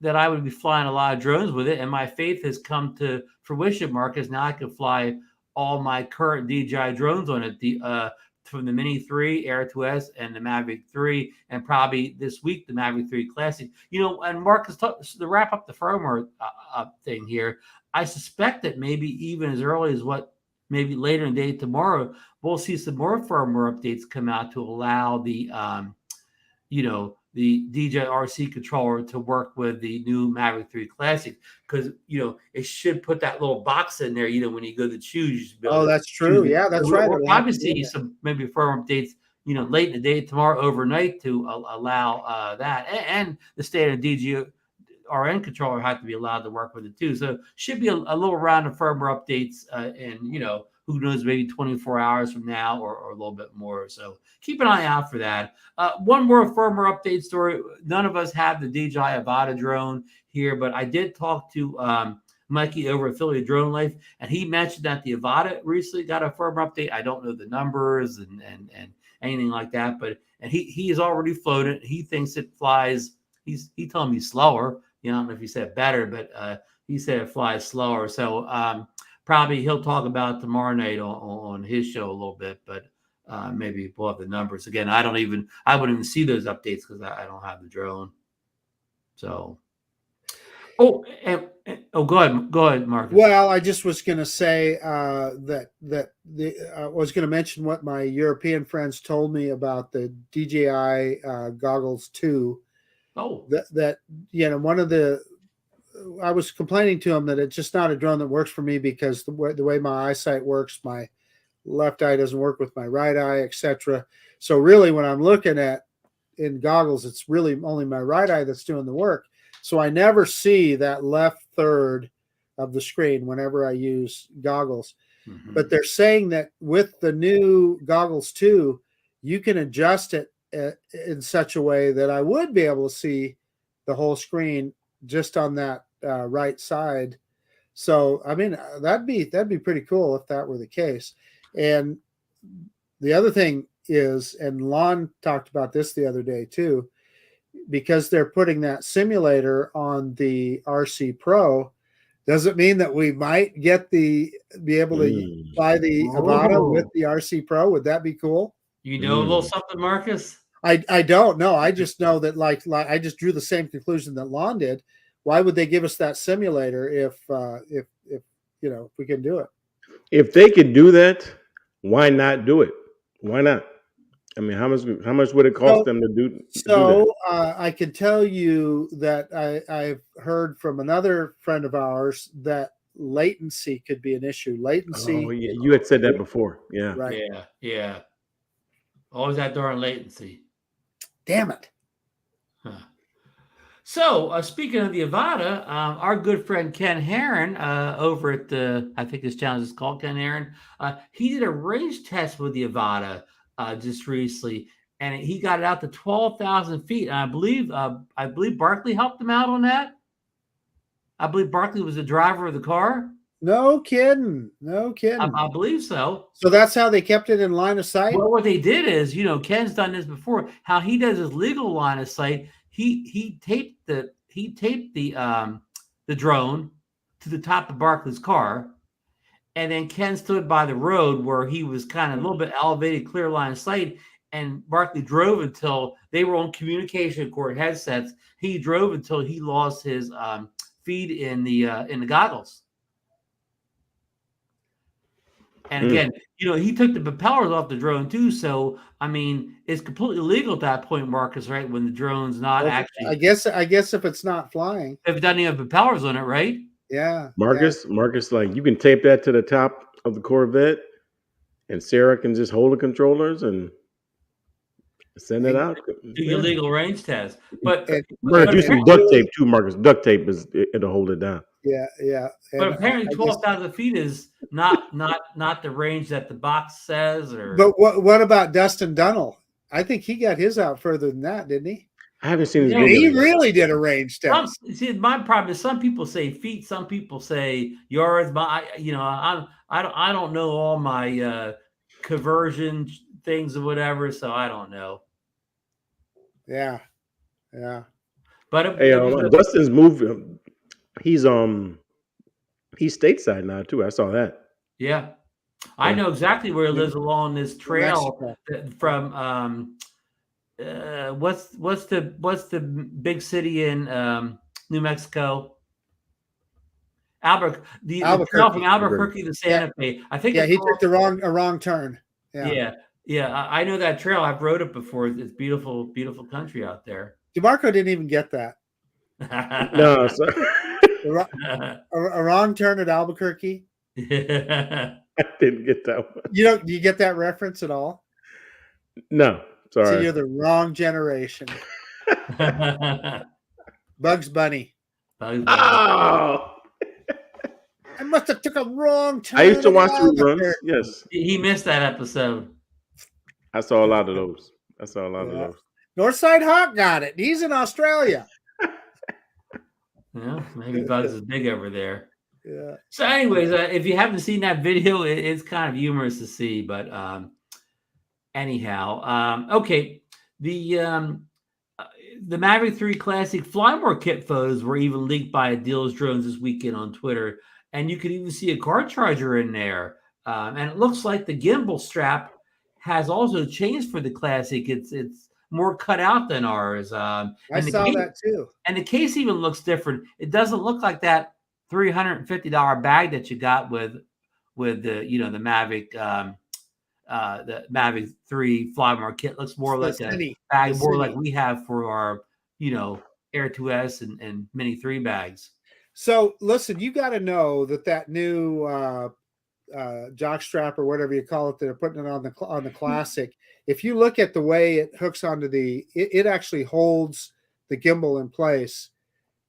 that I would be flying a lot of drones with it, and my faith has come to fruition, Marcus. Now I can fly all my current DJI drones on it. From the Mini 3, Air 2S, and the Mavic 3, and probably this week the Mavic 3 Classic. And Marcus, to wrap up the firmware thing here, I suspect that maybe even as early as maybe later in the day tomorrow, we'll see some more firmware updates come out to allow the DJI RC controller to work with the new Mavic 3 Classic, because it should put that little box in there. When you go to choose. Oh, that's true. Yeah, that's right. We'll probably see some maybe firmware updates, late in the day tomorrow, overnight, to allow that, and the standard DJI RN controller have to be allowed to work with it too. So should be a little round of firmware updates, and who knows, maybe 24 hours from now or a little bit more. So keep an eye out for that. One more firmware update story. None of us have the DJI Avada drone here, but I did talk to Mikey over at Philly DroneLife, and he mentioned that the Avada recently got a firmware update. I don't know the numbers and anything like that, but he has already flown it. He thinks it flies. He told me slower. I don't know if he said better, but he said it flies slower. So probably he'll talk about it tomorrow night on his show a little bit, but maybe we'll have the numbers again. I wouldn't even see those updates because I don't have the drone. So, go ahead, Marcus. Well, I just was going to say that I was going to mention what my European friends told me about the DJI goggles 2. Oh, that one of the, I was complaining to him that it's just not a drone that works for me because the way my eyesight works, my left eye doesn't work with my right eye, etc. So really, when I'm looking at in goggles, it's really only my right eye that's doing the work. So I never see that left third of the screen whenever I use goggles. Mm-hmm. But they're saying that with the new goggles 2, you can adjust it in such a way that I would be able to see the whole screen just on that right side. So I mean, that'd be pretty cool if that were the case. And the other thing is, and Lon talked about this the other day too, because they're putting that simulator on the RC Pro, does it mean that we might be able to buy the Avada with the RC Pro? Would that be cool? You know a little something, Marcus? I don't know. I just know that like I just drew the same conclusion that Lon did. Why would they give us that simulator if we can do it? If they could do that, why not do it? Why not? I mean, how much would it cost them to do? So I can tell you that I've heard from another friend of ours that latency could be an issue. Latency. Oh yeah, you had said that before. Yeah. Right. Yeah. Always that darn latency. Damn it. Huh. So, speaking of the Avada, our good friend Ken Heron over at I think his channel is called Ken Heron, he did a range test with the Avada just recently, and he got it out to 12,000 feet. And I believe Barkley helped him out on that. I believe Barkley was the driver of the car. No kidding. I believe so. So that's how they kept it in line of sight? Well, what they did is, Ken's done this before. How he does his legal line of sight, he taped the drone to the top of Barkley's car, and then Ken stood by the road where he was kind of a little bit elevated, clear line of sight, and Barkley drove until they were on communication cord headsets. He drove until he lost his feed in the goggles. And again, he took the propellers off the drone too. So, I mean, it's completely legal at that point, Marcus, right? When the drone's not actually. I guess if it's not flying. If it doesn't have propellers on it, right? Yeah. Marcus, like you can tape that to the top of the Corvette, and Sarah can just hold the controllers and send it out. Do your legal range test. But we're gonna do some duct tape too, Marcus. Duct tape it'll hold it down. Yeah. But apparently 12,000 feet is not the range that the box says. But what about Dustin Dunnell? I think he got his out further than that, didn't he? I haven't seen his video. He really did a range test. See, my problem is some people say feet, some people say yards. But I don't know all my conversion things or whatever, so I don't know. Yeah. But Dustin's moving. He's stateside now too. I saw that. Yeah, I know exactly where he lives along this trail from. What's the big city in New Mexico? The trail from Albuquerque to Santa Fe. I think. Yeah, he took a wrong turn. Yeah. I know that trail. I've rode it before. It's beautiful, beautiful country out there. DeMarco didn't even get that. No, sorry. A wrong turn at Albuquerque. I didn't get that one. Do you get that reference at all? No, sorry. So you're the wrong generation. Bugs Bunny. Oh, I must have took a wrong turn. I used to watch reruns. Yes, he missed that episode. I saw a lot of those. Northside Hawk got it. He's in Australia. Yeah, maybe Bugs is big over there. Yeah. So, anyways, if you haven't seen that video, it's kind of humorous to see. But anyhow, okay. the Mavic 3 Classic Flymore kit photos were even leaked by Deals Drones this weekend on Twitter, and you could even see a car charger in there. And it looks like the gimbal strap has also changed for the Classic. It's more cut out than ours. I saw that too. And the case even looks different. It doesn't look like that $350 bag that you got with the the Mavic the Mavic 3 Flymore kit. Looks more like a bag, more like we have for our Air 2S and Mini 3 bags. So listen, you got to know that new jock strap or whatever you call it, they're putting it on the Classic. If you look at the way it hooks onto it actually holds the gimbal in place,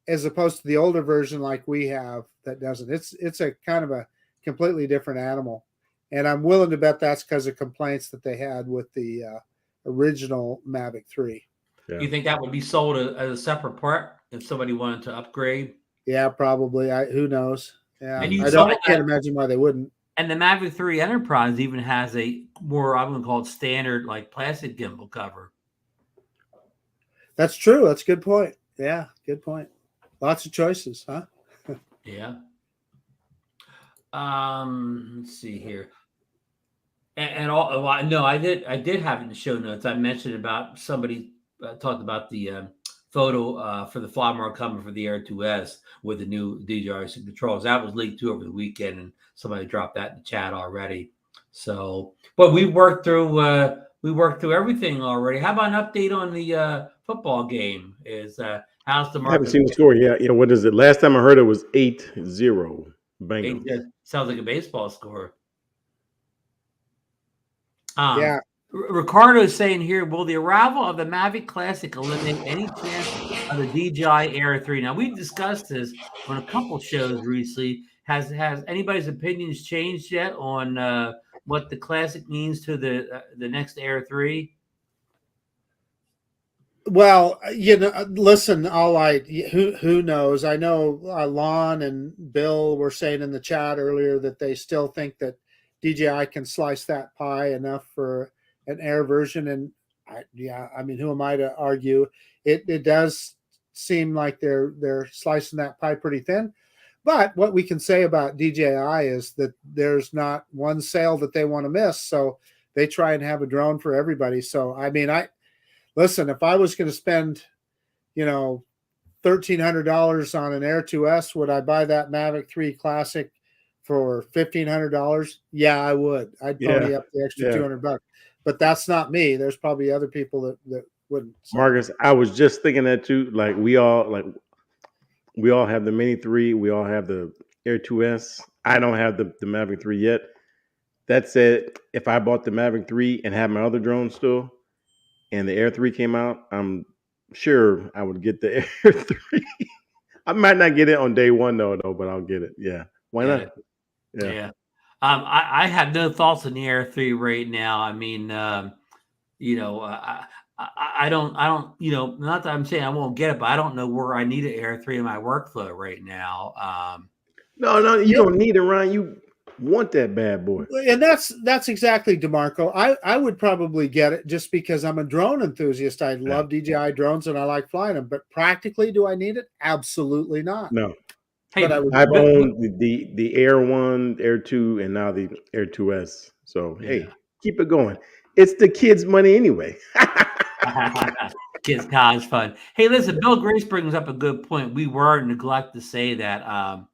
as opposed to the older version like we have that doesn't. It's a kind of a completely different animal, and I'm willing to bet that's because of complaints that they had with the original Mavic 3. Yeah. You think that would be sold as a separate part if somebody wanted to upgrade? Yeah, probably. Who knows? Yeah, and I can't imagine why they wouldn't. And the Mavic 3 Enterprise even has a more, I'm going to call it standard, like plastic gimbal cover. That's true. That's a good point. Yeah, good point. Lots of choices, huh? Yeah. Let's see here. I did have in the show notes. I mentioned about somebody talked about the photo for the Flymore coming for the Air 2S with the new DJI RC controls. That was leaked too over the weekend, and somebody dropped that in the chat already. So, but we worked through everything already. How about an update on the football game? How's DeMarco? I haven't seen the score yet. Yeah, what is it? Last time I heard it was 8-0 Bengals. Sounds like a baseball score. Yeah. Ricardo is saying here, will the arrival of the Mavic Classic eliminate any chance of the DJI Air 3? Now, we've discussed this on a couple shows recently. Has anybody's opinions changed yet on what the Classic means to the next Air 3? Well, listen, who knows? I know Lon and Bill were saying in the chat earlier that they still think that DJI can slice that pie enough for an Air version. And I mean, who am I to argue? It does seem like they're slicing that pie pretty thin. But what we can say about DJI is that there's not one sale that they want to miss. So they try and have a drone for everybody. So, I mean, listen, if I was going to spend, $1,300 on an Air 2S, would I buy that Mavic 3 Classic for $1,500? Yeah, I would. I'd pony up the extra $200. But that's not me. There's probably other people that wouldn't. So. Marcus, I was just thinking that too. Like we all have the Mini 3. We all have the Air 2S. I don't have the Mavic 3 yet. That said, if I bought the Mavic 3 and had my other drone still, and the Air 3 came out, I'm sure I would get the Air 3. I might not get it on day one though, but I'll get it. Yeah. Why not? Yeah. I have no thoughts on the Air 3 right now. I mean, I don't, not that I'm saying I won't get it, but I don't know where I need an Air 3 in my workflow right now. No, you don't need it, Ryan. You want that bad boy. And that's exactly DeMarco. I would probably get it just because I'm a drone enthusiast. I love DJI drones and I like flying them, but practically, do I need it? Absolutely not. No. Hey, I've owned the Air 1, Air 2, and now the Air 2S. So, hey, keep it going. It's the kids' money anyway. Kids' college fund. Hey, listen, Bill Grace brings up a good point. We were neglect to say that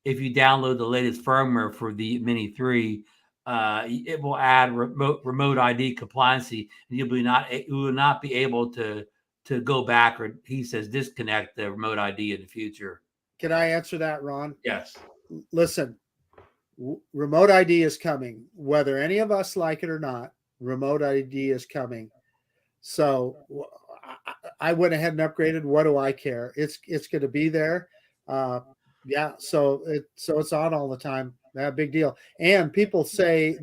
if you download the latest firmware for the Mini 3, it will add remote ID compliancy, and you will not be able to go back, or he says disconnect the remote ID in the future. Can I answer that, Ron? Yes. Listen, remote ID is coming. Whether any of us like it or not, remote ID is coming. So I went ahead and upgraded. What do I care? It's going to be there. So it's on all the time. That big deal. And people say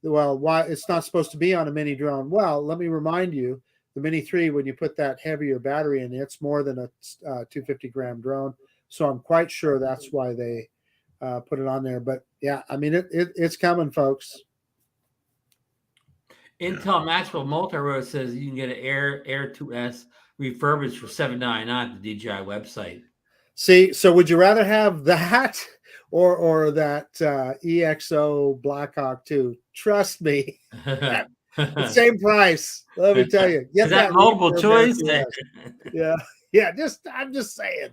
why it's not supposed to be on a mini drone. Well, let me remind you. The Mini 3, when you put that heavier battery in, it's more than a 250-gram drone. So I'm quite sure that's why they put it on there. But yeah, I mean, it's coming, folks. Intel Maxwell Multi-Road says you can get an Air 2S refurbished for $7.99 at the DJI website. See, so would you rather have that or that EXO Blackhawk 2? Trust me, the same price. Let me tell you. Get Is that multiple choice? Yeah, yeah. I'm just saying.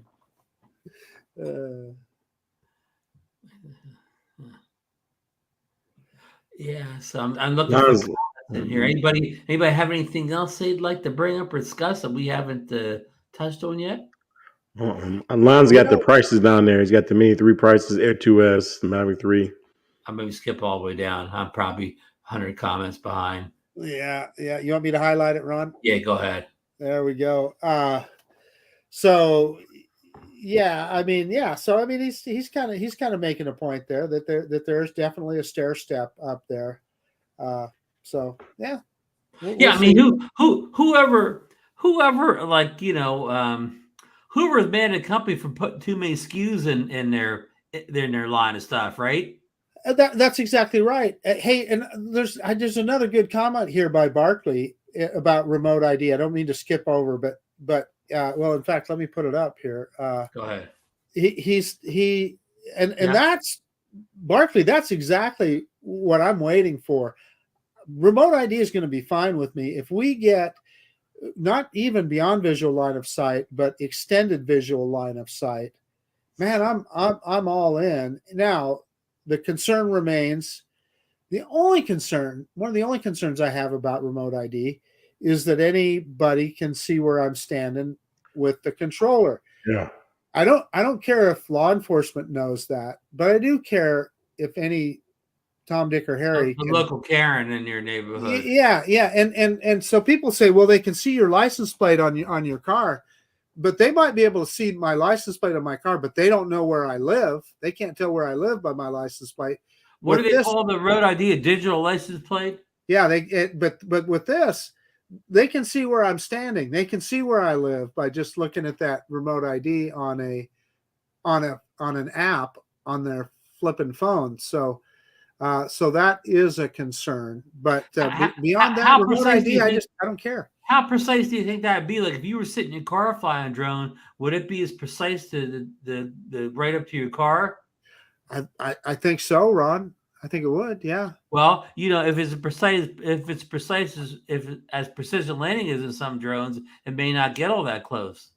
Yeah, so I'm looking for comments in here. Anybody have anything else they'd like to bring up or discuss that we haven't touched on yet? Lon's got the prices down there. He's got the Mini 3 prices, Air 2S, Mavic 3. I'll maybe skip all the way down. I'm probably 100 comments behind. Yeah. You want me to highlight it, Ron? Yeah, go ahead. There we go. So yeah, I mean, yeah. So I mean, he's kind of making a point there that there's definitely a stair step up there. So yeah. We'll I mean, whoever like whoever's mad at a company for putting too many SKUs in their line of stuff, right? That's exactly right. Hey, and there's another good comment here by Barkley about remote ID. I don't mean to skip over, but well, in fact, let me put it up here. Go ahead. That's Barkley. That's exactly what I'm waiting for. Remote ID is going to be fine with me if we get not even beyond visual line of sight, but extended visual line of sight. Man, I'm all in. Now, the concern remains. One of the only concerns I have about remote ID is that anybody can see where I'm standing with the controller. Yeah. I don't care if law enforcement knows that, but I do care if any Tom, Dick, or Harry. The local Karen in your neighborhood. Yeah. And so people say, well, they can see your license plate on your car, but they might be able to see my license plate on my car, but they don't know where I live. They can't tell where I live by my license plate. What do they call the road ID? A digital license plate? Yeah, but with this, they can see where I'm standing. They can see where I live by just looking at that remote ID on an app on their flipping phone. So that is a concern. But beyond that, remote ID, I don't care. How precise do you think that'd be? Like if you were sitting in your car flying a drone, would it be as precise to the right up to your car? I think so, Ron. I think it would. Yeah. Well, if it's precise as precision landing is in some drones, it may not get all that close.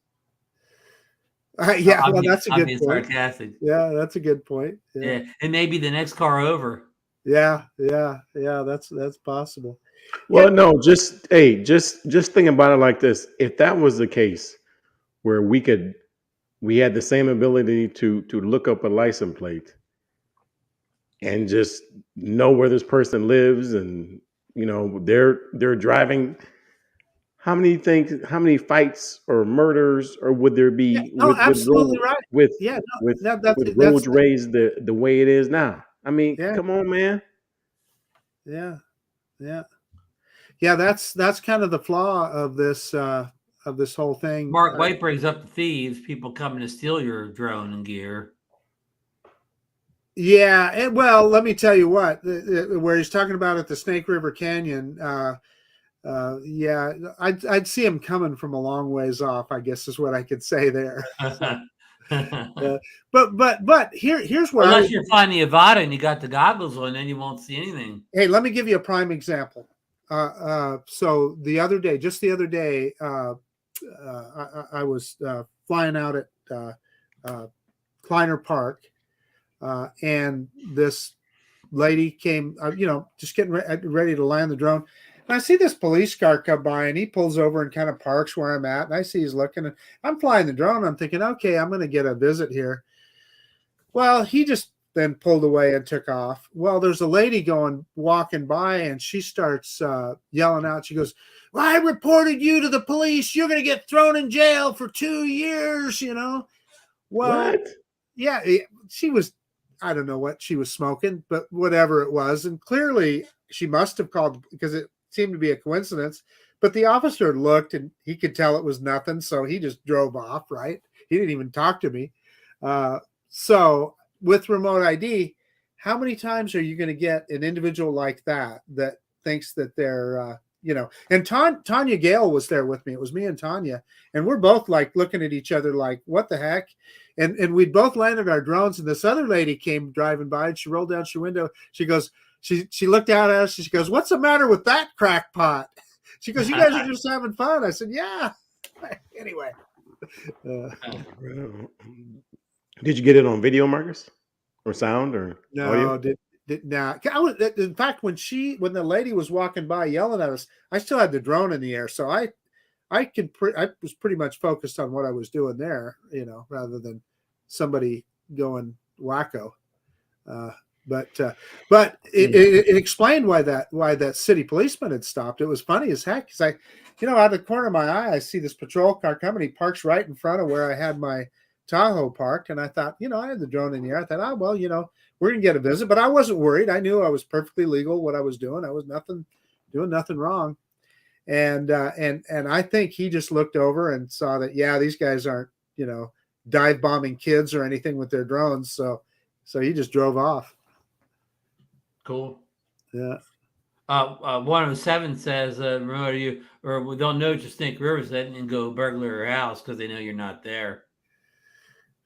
Yeah, well, that's a good point. Sarcastic. Yeah, that's a good point. Yeah, it may be the next car over. Yeah. That's possible. Well, no, just think about it like this. If that was the case, where we had the same ability to look up a license plate and just know where this person lives, and they're driving. How many fights or murders or would there be? Absolutely right. With roads raised the way it is now. I mean, come on, man. Yeah. That's kind of the flaw of this whole thing. Mark White brings up the thieves, people coming to steal your drone and gear. Yeah, and well, let me tell you what, where he's talking about at the Snake River Canyon. Yeah, I'd see him coming from a long ways off, I guess is what I could say there. But here's where unless you're flying the Avada and you got the goggles on, then you won't see anything. Hey, let me give you a prime example. So the other day, I was flying out at Kleiner Park, and this lady came, just getting ready to land the drone. And I see this police car come by, and he pulls over and kind of parks where I'm at. And I see he's looking, and I'm flying the drone. I'm thinking, okay, I'm going to get a visit here. Well, he just then pulled away and took off. Well, there's a lady walking by, and she starts yelling out. She goes, well, I reported you to the police. You're going to get thrown in jail for 2 years, Well, what? Yeah, she was, I don't know what she was smoking, but whatever it was. And clearly she must have called because it seemed to be a coincidence. But the officer looked and he could tell it was nothing. So he just drove off, right? He didn't even talk to me. So with remote ID, how many times are you going to get an individual like that thinks that they're, and Tanya Gale was there with me. It was me and Tanya, and we're both like looking at each other like, what the heck? And we both landed our drones, and this other lady came driving by, and she rolled down her window. She goes, she looked out at us, and she goes, "What's the matter with that crackpot?" She goes, "You guys are just having fun." I said, "Yeah." Anyway. Did you get it on video, Marcus, or sound, or no? audio? In fact, when the lady was walking by yelling at us, I still had the drone in the air, so I was pretty much focused on what I was doing there, rather than somebody going wacko. But it explained why that city policeman had stopped. It was funny as heck, because out of the corner of my eye, I see this patrol car coming. He parks right in front of where I had my Tahoe parked, and I thought, I had the drone in the air. I thought, we're gonna get a visit, but I wasn't worried. I knew I was perfectly legal what I was doing. I was doing nothing wrong, and I think he just looked over and saw that these guys aren't dive bombing kids or anything with their drones, so he just drove off. Cool. Yeah. 107 says, "Remote you or we don't know, just think Rivers and go burglar your house because they know you're not there."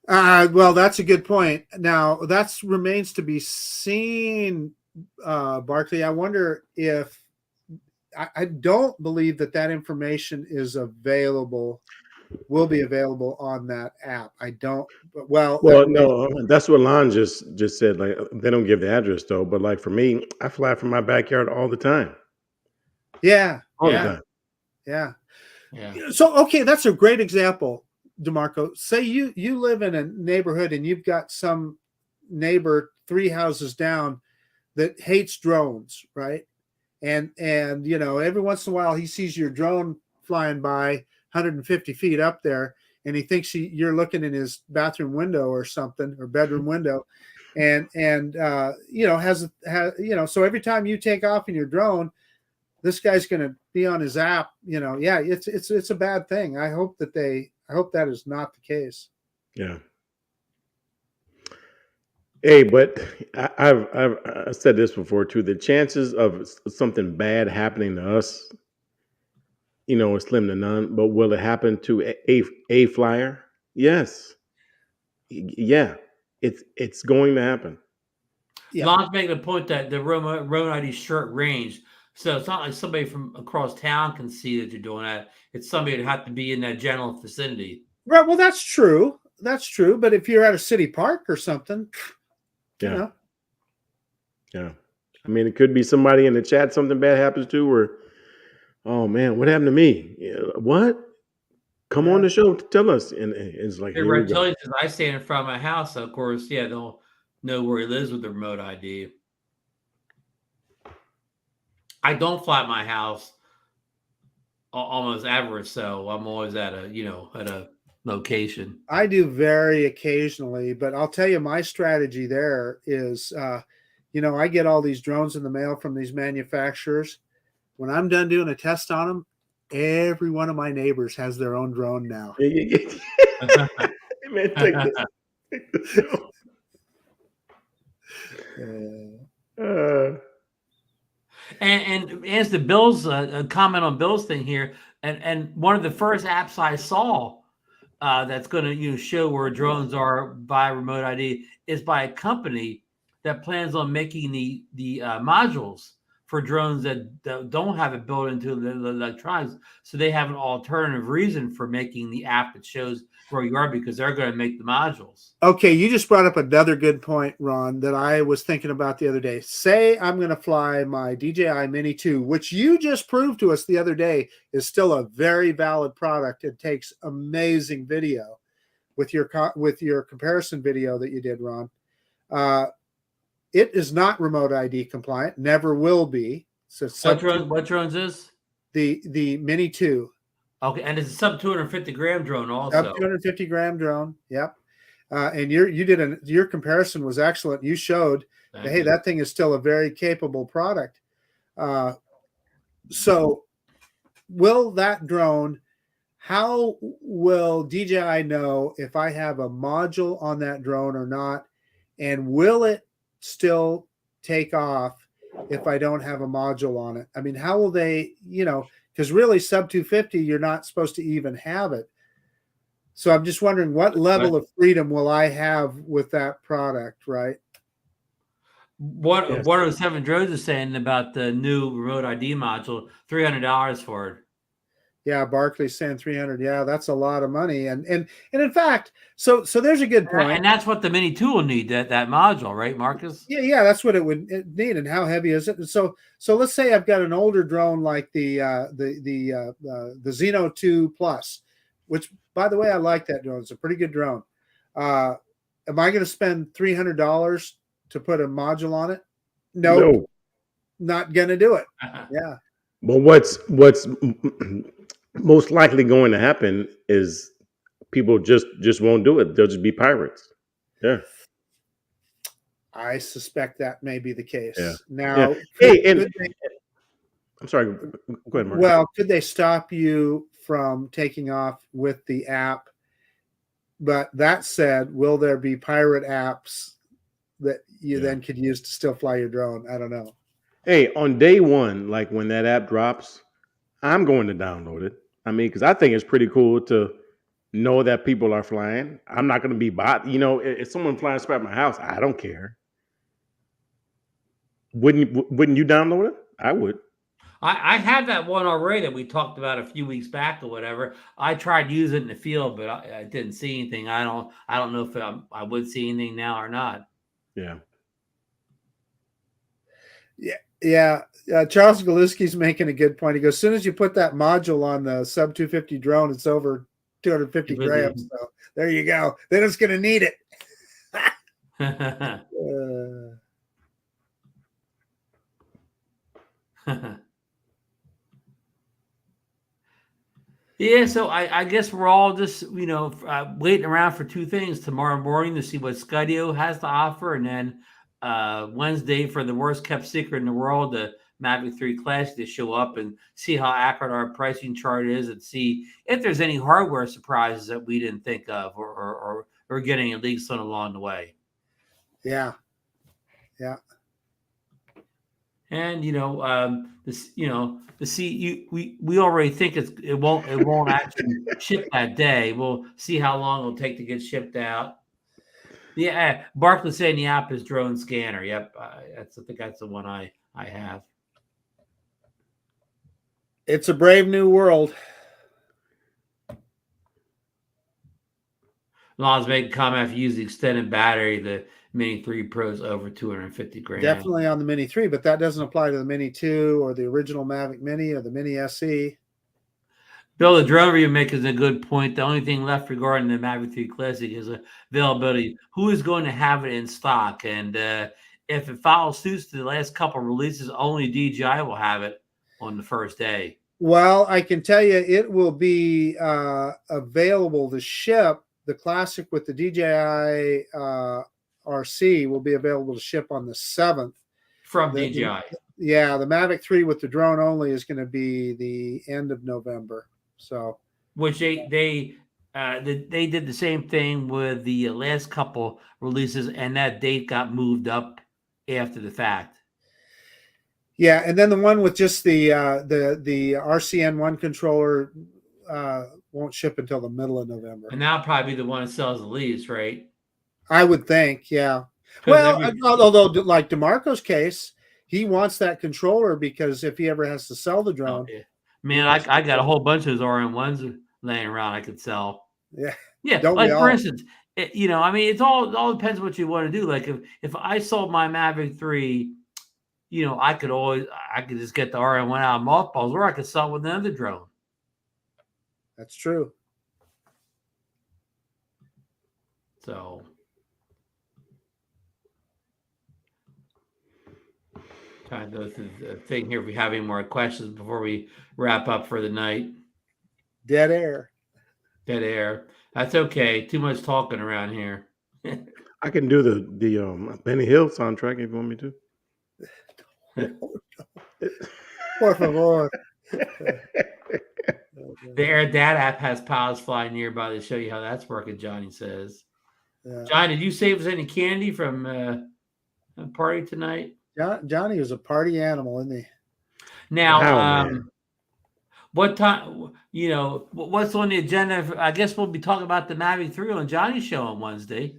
Well, that's a good point. Now, that remains to be seen, Barkley. I wonder if I don't believe that information is will be available on that app. I don't. Well, no, that's what Lon just said. Like, they don't give the address though, but like for me, I fly from my backyard all the time. Yeah, all the time. Yeah. So, okay, that's a great example, DeMarco. Say you live in a neighborhood and you've got some neighbor 3 houses down that hates drones, right? And every once in a while he sees your drone flying by 150 feet up there, and he thinks you're looking in his bathroom window or something, or bedroom window, and so every time you take off in your drone, this guy's going to be on his app. It's a bad thing. I hope that is not the case. Yeah. Hey, but I've said this before too. The chances of something bad happening to us, is slim to none. But will it happen to a flyer? Yes. Yeah. It's going to happen. Yeah. Lon's making the point that the remote ID short range, so it's not like somebody from across town can see that you're doing that. It's somebody that have to be in that general vicinity. Right. Well, that's true. But if you're at a city park or something, Yeah. I mean, it could be somebody in the chat something bad happens to, or, oh man, what happened to me? What? Come on the show to tell us. And it's like, here we go. I stand in front of my house, so of course, they'll know where he lives with the remote ID. I don't fly at my house almost ever, so I'm always at a location. I do very occasionally, but I'll tell you, my strategy there is, I get all these drones in the mail from these manufacturers. When I'm done doing a test on them, every one of my neighbors has their own drone now. Man, take this. And as the Bills comment on Bill's thing here, and one of the first apps I saw that's going to show where drones are by remote ID is by a company that plans on making the modules for drones that don't have it built into the electronics, so they have an alternative reason for making the app that shows where you are, because they're going to make the modules. Okay, you just brought up another good point, Ron, that I was thinking about the other day. Say I'm going to fly my DJI Mini 2, which you just proved to us the other day is still a very valid product. It takes amazing video with your comparison video that you did, Ron. It is not remote ID compliant, never will be. So what drones is? The Mini 2. Okay, and it's a sub 250 gram drone also. Sub 250 gram drone, yep. And your comparison was excellent. You showed that thing is still a very capable product. So will that drone, how will DJI know if I have a module on that drone or not? And will it still take off if I don't have a module on it? I mean, how will they, because really sub 250, you're not supposed to even have it. So I'm just wondering what level of freedom will I have with that product, right? What 107 Drones is saying about the new remote ID module, $300 for it. Yeah, Barclay's saying 300. Yeah, that's a lot of money. And in fact, so there's a good point. And that's what the Mini 2 will need, that module, right, Marcus? Yeah, that's what it would need. And how heavy is it? And so let's say I've got an older drone like the Xeno 2 Plus, which, by the way, I like that drone. It's a pretty good drone. Am I going to spend $300 to put a module on it? No, not going to do it. Yeah. But what's most likely going to happen is people just won't do it. They'll just be pirates. Yeah. I suspect that may be the case. Yeah. Now, I'm sorry. Go ahead, Mark. Well, could they stop you from taking off with the app? But that said, will there be pirate apps that you then could use to still fly your drone? I don't know. Hey, on day one, like when that app drops, I'm going to download it. I mean, because I think it's pretty cool to know that people are flying. I'm not going to be bot. If someone flying at my house, I don't care. Wouldn't you download it? I would. I had that one already that we talked about a few weeks back or whatever. I tried using it in the field, but I didn't see anything. I don't know if I would see anything now or not. Yeah. Yeah. Charles Galuski's making a good point. He goes, as soon as you put that module on the sub 250 drone, it's over 250 grams. So there you go. Then it's going to need it. Yeah, so I guess we're all just, waiting around for two things. Tomorrow morning to see what Skydio has to offer, and then Wednesday for the worst kept secret in the world, the Mavic 3 Classic, to show up and see how accurate our pricing chart is and see if there's any hardware surprises that we didn't think of or getting at least along the way. Yeah. Yeah. And we already think it won't actually ship that day. We'll see how long it'll take to get shipped out. Yeah, Barclay saying the app is Drone Scanner. Yep, I think that's the one I have. It's a brave new world. Law's making a comment, if you use the extended battery, the Mini 3 Pro is over 250 grams. Definitely on the Mini 3, but that doesn't apply to the Mini 2 or the original Mavic Mini or the Mini SE. Bill, the drone review maker is a good point. The only thing left regarding the Mavic 3 Classic is availability. Who is going to have it in stock? And if it follows suit to the last couple of releases, only DJI will have it on the first day. Well, I can tell you it will be available to ship. The Classic with the DJI RC will be available to ship on the 7th. From DJI. Yeah, the Mavic 3 with the drone only is going to be the end of November. So, which they did the same thing with the last couple releases, and that date got moved up after the fact. Yeah, and then the one with just the RCN1 controller won't ship until the middle of November. And that'll probably be the one that sells the least, right? I would think, yeah. Well, although like DeMarco's case, he wants that controller because if he ever has to sell the drone. Oh, yeah. Man, I got a whole bunch of those RM1s laying around I could sell. Yeah. Yeah. Like, for instance, it all depends what you want to do. Like if I sold my Mavic 3, I could just get the RM1 out of mothballs, or I could sell it with another drone. That's true. So trying to go through the thing here if we have any more questions before we wrap up for the night. Dead air. That's okay. Too much talking around here. I can do the Benny Hill soundtrack if you want me to. Por favor. The Air Dad app has pilots flying nearby to show you how that's working, Johnny says. Yeah. John, did you save us any candy from a party tonight? Johnny was a party animal, isn't he? Now, what time? What's on the agenda? I guess we'll be talking about the Mavic 3 on Johnny's show on Wednesday.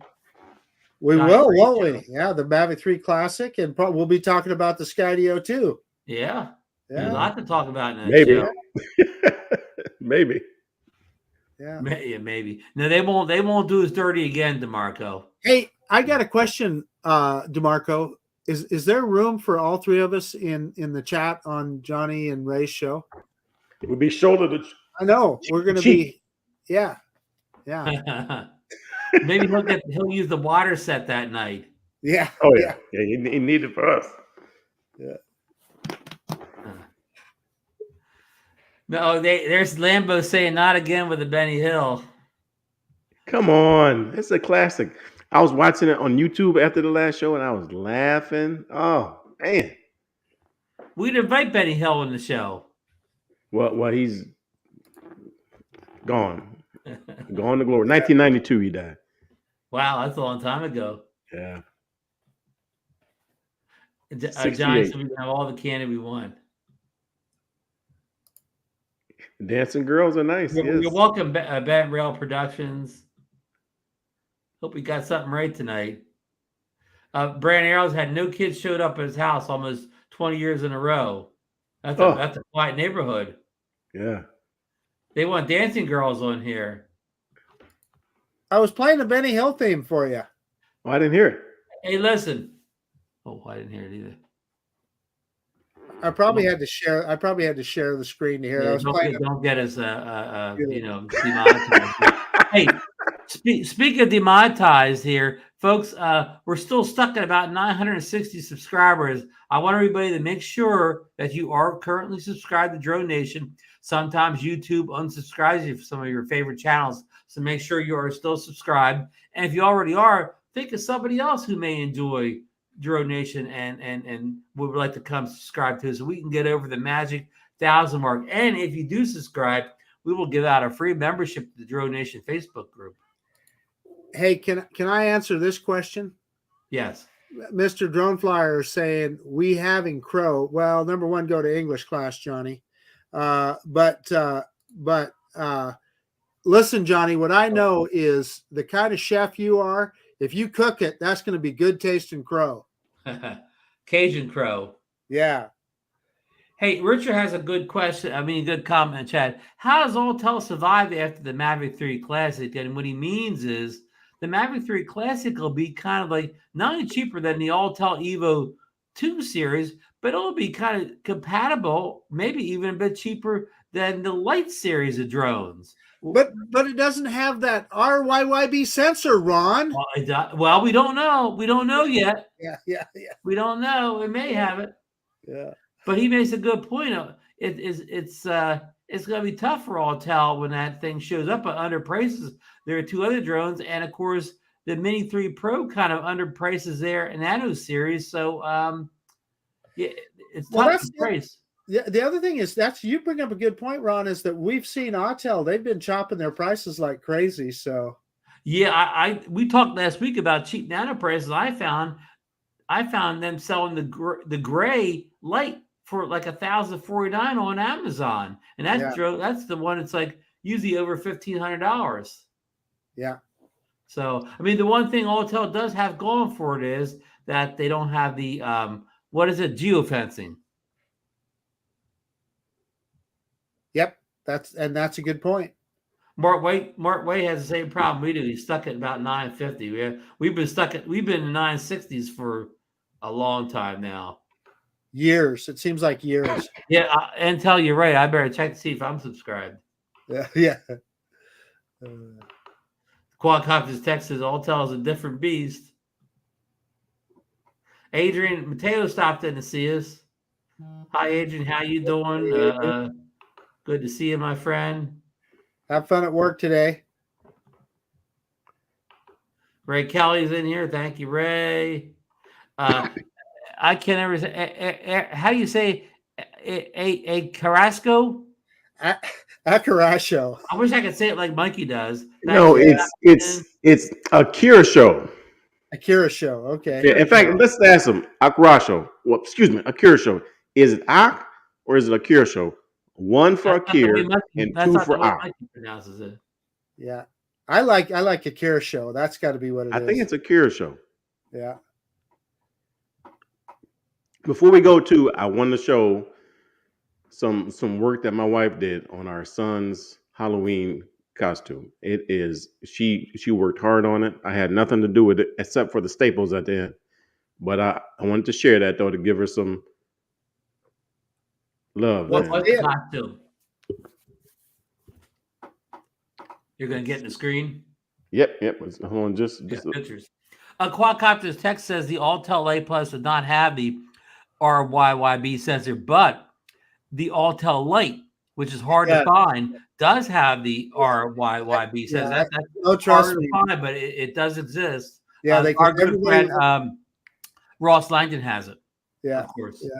We will, won't we? Yeah, the Mavic 3 Classic, and we'll be talking about the Skydio too. Yeah. There's a lot to talk about in that maybe. show. Maybe. Yeah, maybe. No, they won't do as dirty again, DeMarco. Hey, I got a question, DeMarco. Is there room for all three of us in the chat on Johnny and Ray's show? It would be shoulder to. I know we're going to be. Yeah. Maybe he'll use the water set that night. Yeah. Oh yeah. He needed it for us. Yeah. No, there's Lambo saying not again with the Benny Hill. Come on, it's a classic. I was watching it on YouTube after the last show, and I was laughing. Oh man, we'd invite Benny Hill on the show. Well, he's gone, gone to glory. 1992, he died. Wow, that's a long time ago. Yeah. Johnny said we can have all the candy we want. Dancing girls are nice. You're welcome, Bat Rail Productions. Hope we got something right tonight. Brand Arrows had no kids showed up at his house almost 20 years in a row. That's a quiet neighborhood. Yeah. They want dancing girls on here. I was playing the Benny Hill theme for you. Oh, I didn't hear it. Hey, listen. Oh, I didn't hear it either. I probably had to share the screen to hear it. Yeah, I was playing. Don't get us demonetized. Hey, speak of demonetized here, folks. We're still stuck at about 960 subscribers. I want everybody to make sure that you are currently subscribed to DroneNation. Sometimes YouTube unsubscribes you for some of your favorite channels, so make sure you are still subscribed. And if you already are, think of somebody else who may enjoy DroneNation and would like to come subscribe to us, so we can get over the magic 1,000 mark. And if you do subscribe, we will give out a free membership to the DroneNation Facebook group. Hey, can I answer this question? Yes. Mr. Drone Flyer is saying we having crow. Well, number one, go to English class, Johnny. But listen, Johnny, what I know is the kind of chef you are. If you cook it, that's going to be good tasting crow. Cajun crow. Yeah. Hey, Richard has a good question. Good comment in chat. How does Autel survive after the Mavic 3 Classic? And what he means is the Mavic 3 Classic will be kind of like not only cheaper than the Autel Evo 2 series, but it'll be kind of compatible, maybe even a bit cheaper than the Lite series of drones. But it doesn't have that RYYB sensor, Ron. Well, we don't know. We don't know yet. Yeah. We don't know. It may have it. Yeah. But he makes a good point. It's going to be tough for Autel when that thing shows up at under prices. There are two other drones, and of course the Mini 3 Pro kind of under prices there in Nano series. So it's tough to price. The other thing is you bring up a good point, Ron, is that we've seen Autel. They've been chopping their prices like crazy. So yeah, we talked last week about cheap nano prices. I found them selling the gray light for like $1,049 on Amazon, and that's the one. It's like usually over $1,500. Yeah. So the one thing Autel does have going for it is that they don't have the geofencing. Yep, that's a good point. Mark Way has the same problem we do. He's stuck at about 950. We've been in the 960s for a long time now. Years. It seems like years. Yeah, and tell you right. I better check to see if I'm subscribed. Yeah. Quadcopters Texas Autel is a different beast. Adrian Mateo stopped in to see us. Hi, Adrian. How you doing? Good to see you, my friend. Have fun at work today. Ray Kelly's in here. Thank you, Ray. I can't ever say. How do you say a Carrasco? A Carrasco. I wish I could say it like Mikey does. No, it's a Kira show. A Kira show. Okay. Yeah, in fact, let's ask him. A Carrasco. Well, excuse me, a cure show. Is it Ak or is it a cure show? One for Akir and two for Ak. Pronounces it. Yeah, I like Akira show. That's got to be what it is. I think it's a cure show. Yeah. Before we go to, I want to show some work that my wife did on our son's Halloween costume. It is she worked hard on it. I had nothing to do with it except for the staples at the end. But I wanted to share that though to give her some love. What's the costume? You're gonna get in the screen. Yep. Hold on, just pictures. Quadcopter's text says the Autel A Plus does not have the RYYB sensor, but the Autel Lite, which is hard to find, does have the RYYB sensor. That's hard to find, but it does exist. Yeah, our good friend Ross Langdon has it. Yeah, of course. Yeah.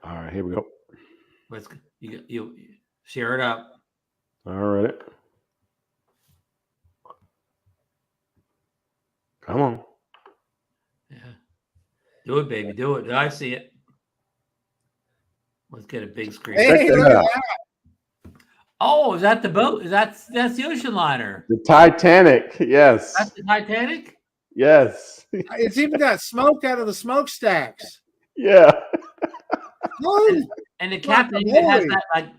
All right, here we go. Let's you share it up. All right. Come on. Yeah. Do it, baby. Do it. I see it. Let's get a big screen. Hey, look at that. Oh, is that the boat? That's the ocean liner. The Titanic. Yes. That's the Titanic? Yes. It's even got smoke out of the smokestacks. Yeah. And the captain even has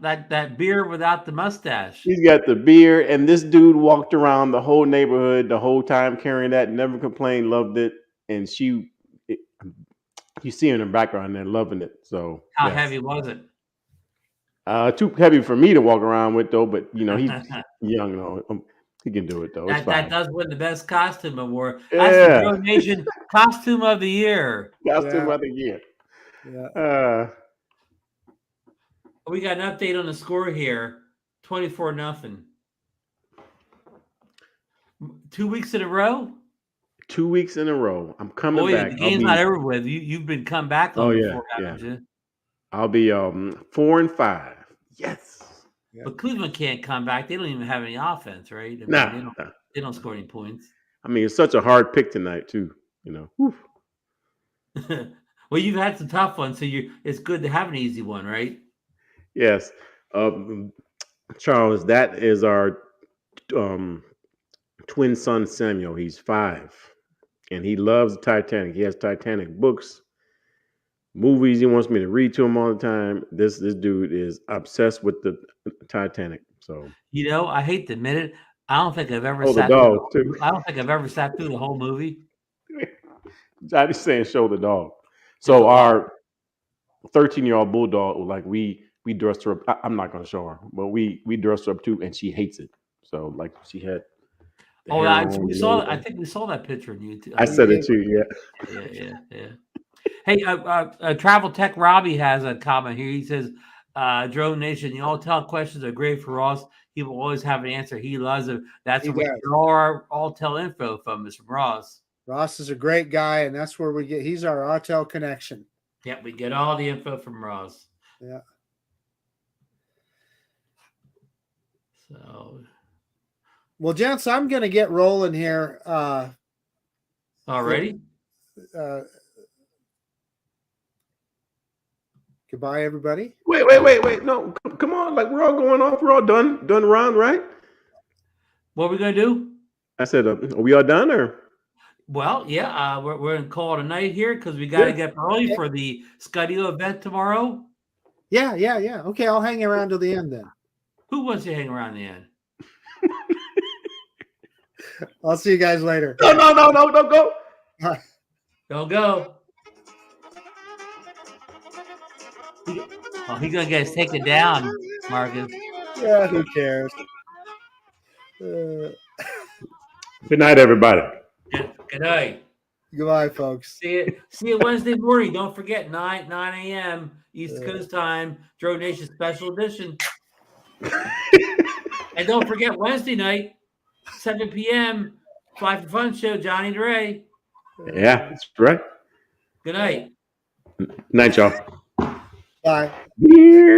that beard without the mustache. He's got the beard, and this dude walked around the whole neighborhood the whole time carrying that, never complained, loved it. And you see her in the background there loving it. So how heavy was it? Too heavy for me to walk around with though, but you know, he's young though. He can do it though. That does win the best costume award. That's the DroneNation costume of the year. Costume of the year. Yeah. We got an update on the score here. 24-0. 2 weeks in a row? 2 weeks in a row. I'm coming back. The game's not over with. You've been come back on before, haven't you? I'll be 4-5. Yes. Yeah. But Cleveland can't come back. They don't even have any offense, right? I mean, they don't score any points. I mean, it's such a hard pick tonight, too. You know. Well, you've had some tough ones, so it's good to have an easy one, right? Yes. Charles, that is our twin son, Samuel. He's 5. And he loves Titanic. He has Titanic books, movies he wants me to read to him all the time. This dude is obsessed with the Titanic. So I hate to admit it. I don't think I've ever sat through the whole movie. Johnny's saying show the dog. So our 13-year-old bulldog, like we dressed her up. I'm not going to show her, but we dressed her up too, and she hates it. So like she had. I think we saw that picture on YouTube. I said it too. Yeah. Hey, Travel Tech Robbie has a comment here. He says, DroneNation, the Autel questions are great for Ross. He will always have an answer. He loves it. That's where we get our Autel info from, Mr. Ross. Ross is a great guy, and that's where he's our Autel connection. Yeah, we get all the info from Ross. Yeah. So. Well, gents, I'm going to get rolling here. Already? Goodbye, everybody. Wait. No, come on. Like, we're all going off. We're all done around, right? What are we going to do? I said, are we all done or? Well, yeah, we're going to call it a night here because we got to get early for the Skydio event tomorrow. Yeah. Okay, I'll hang around till the end then. Who wants to hang around the end? I'll see you guys later. No, don't go. Don't go. He's going to get us taken down, Marcus. Yeah, who cares? Good night, everybody. Good night. Goodbye, folks. See you Wednesday morning. Don't forget, 9 a.m. East Coast time, DroneNation special edition. And don't forget, Wednesday night, 7 p.m., Fly for Fun show, Johnny and Ray. Yeah, that's right. Good night. Night, y'all. Bye.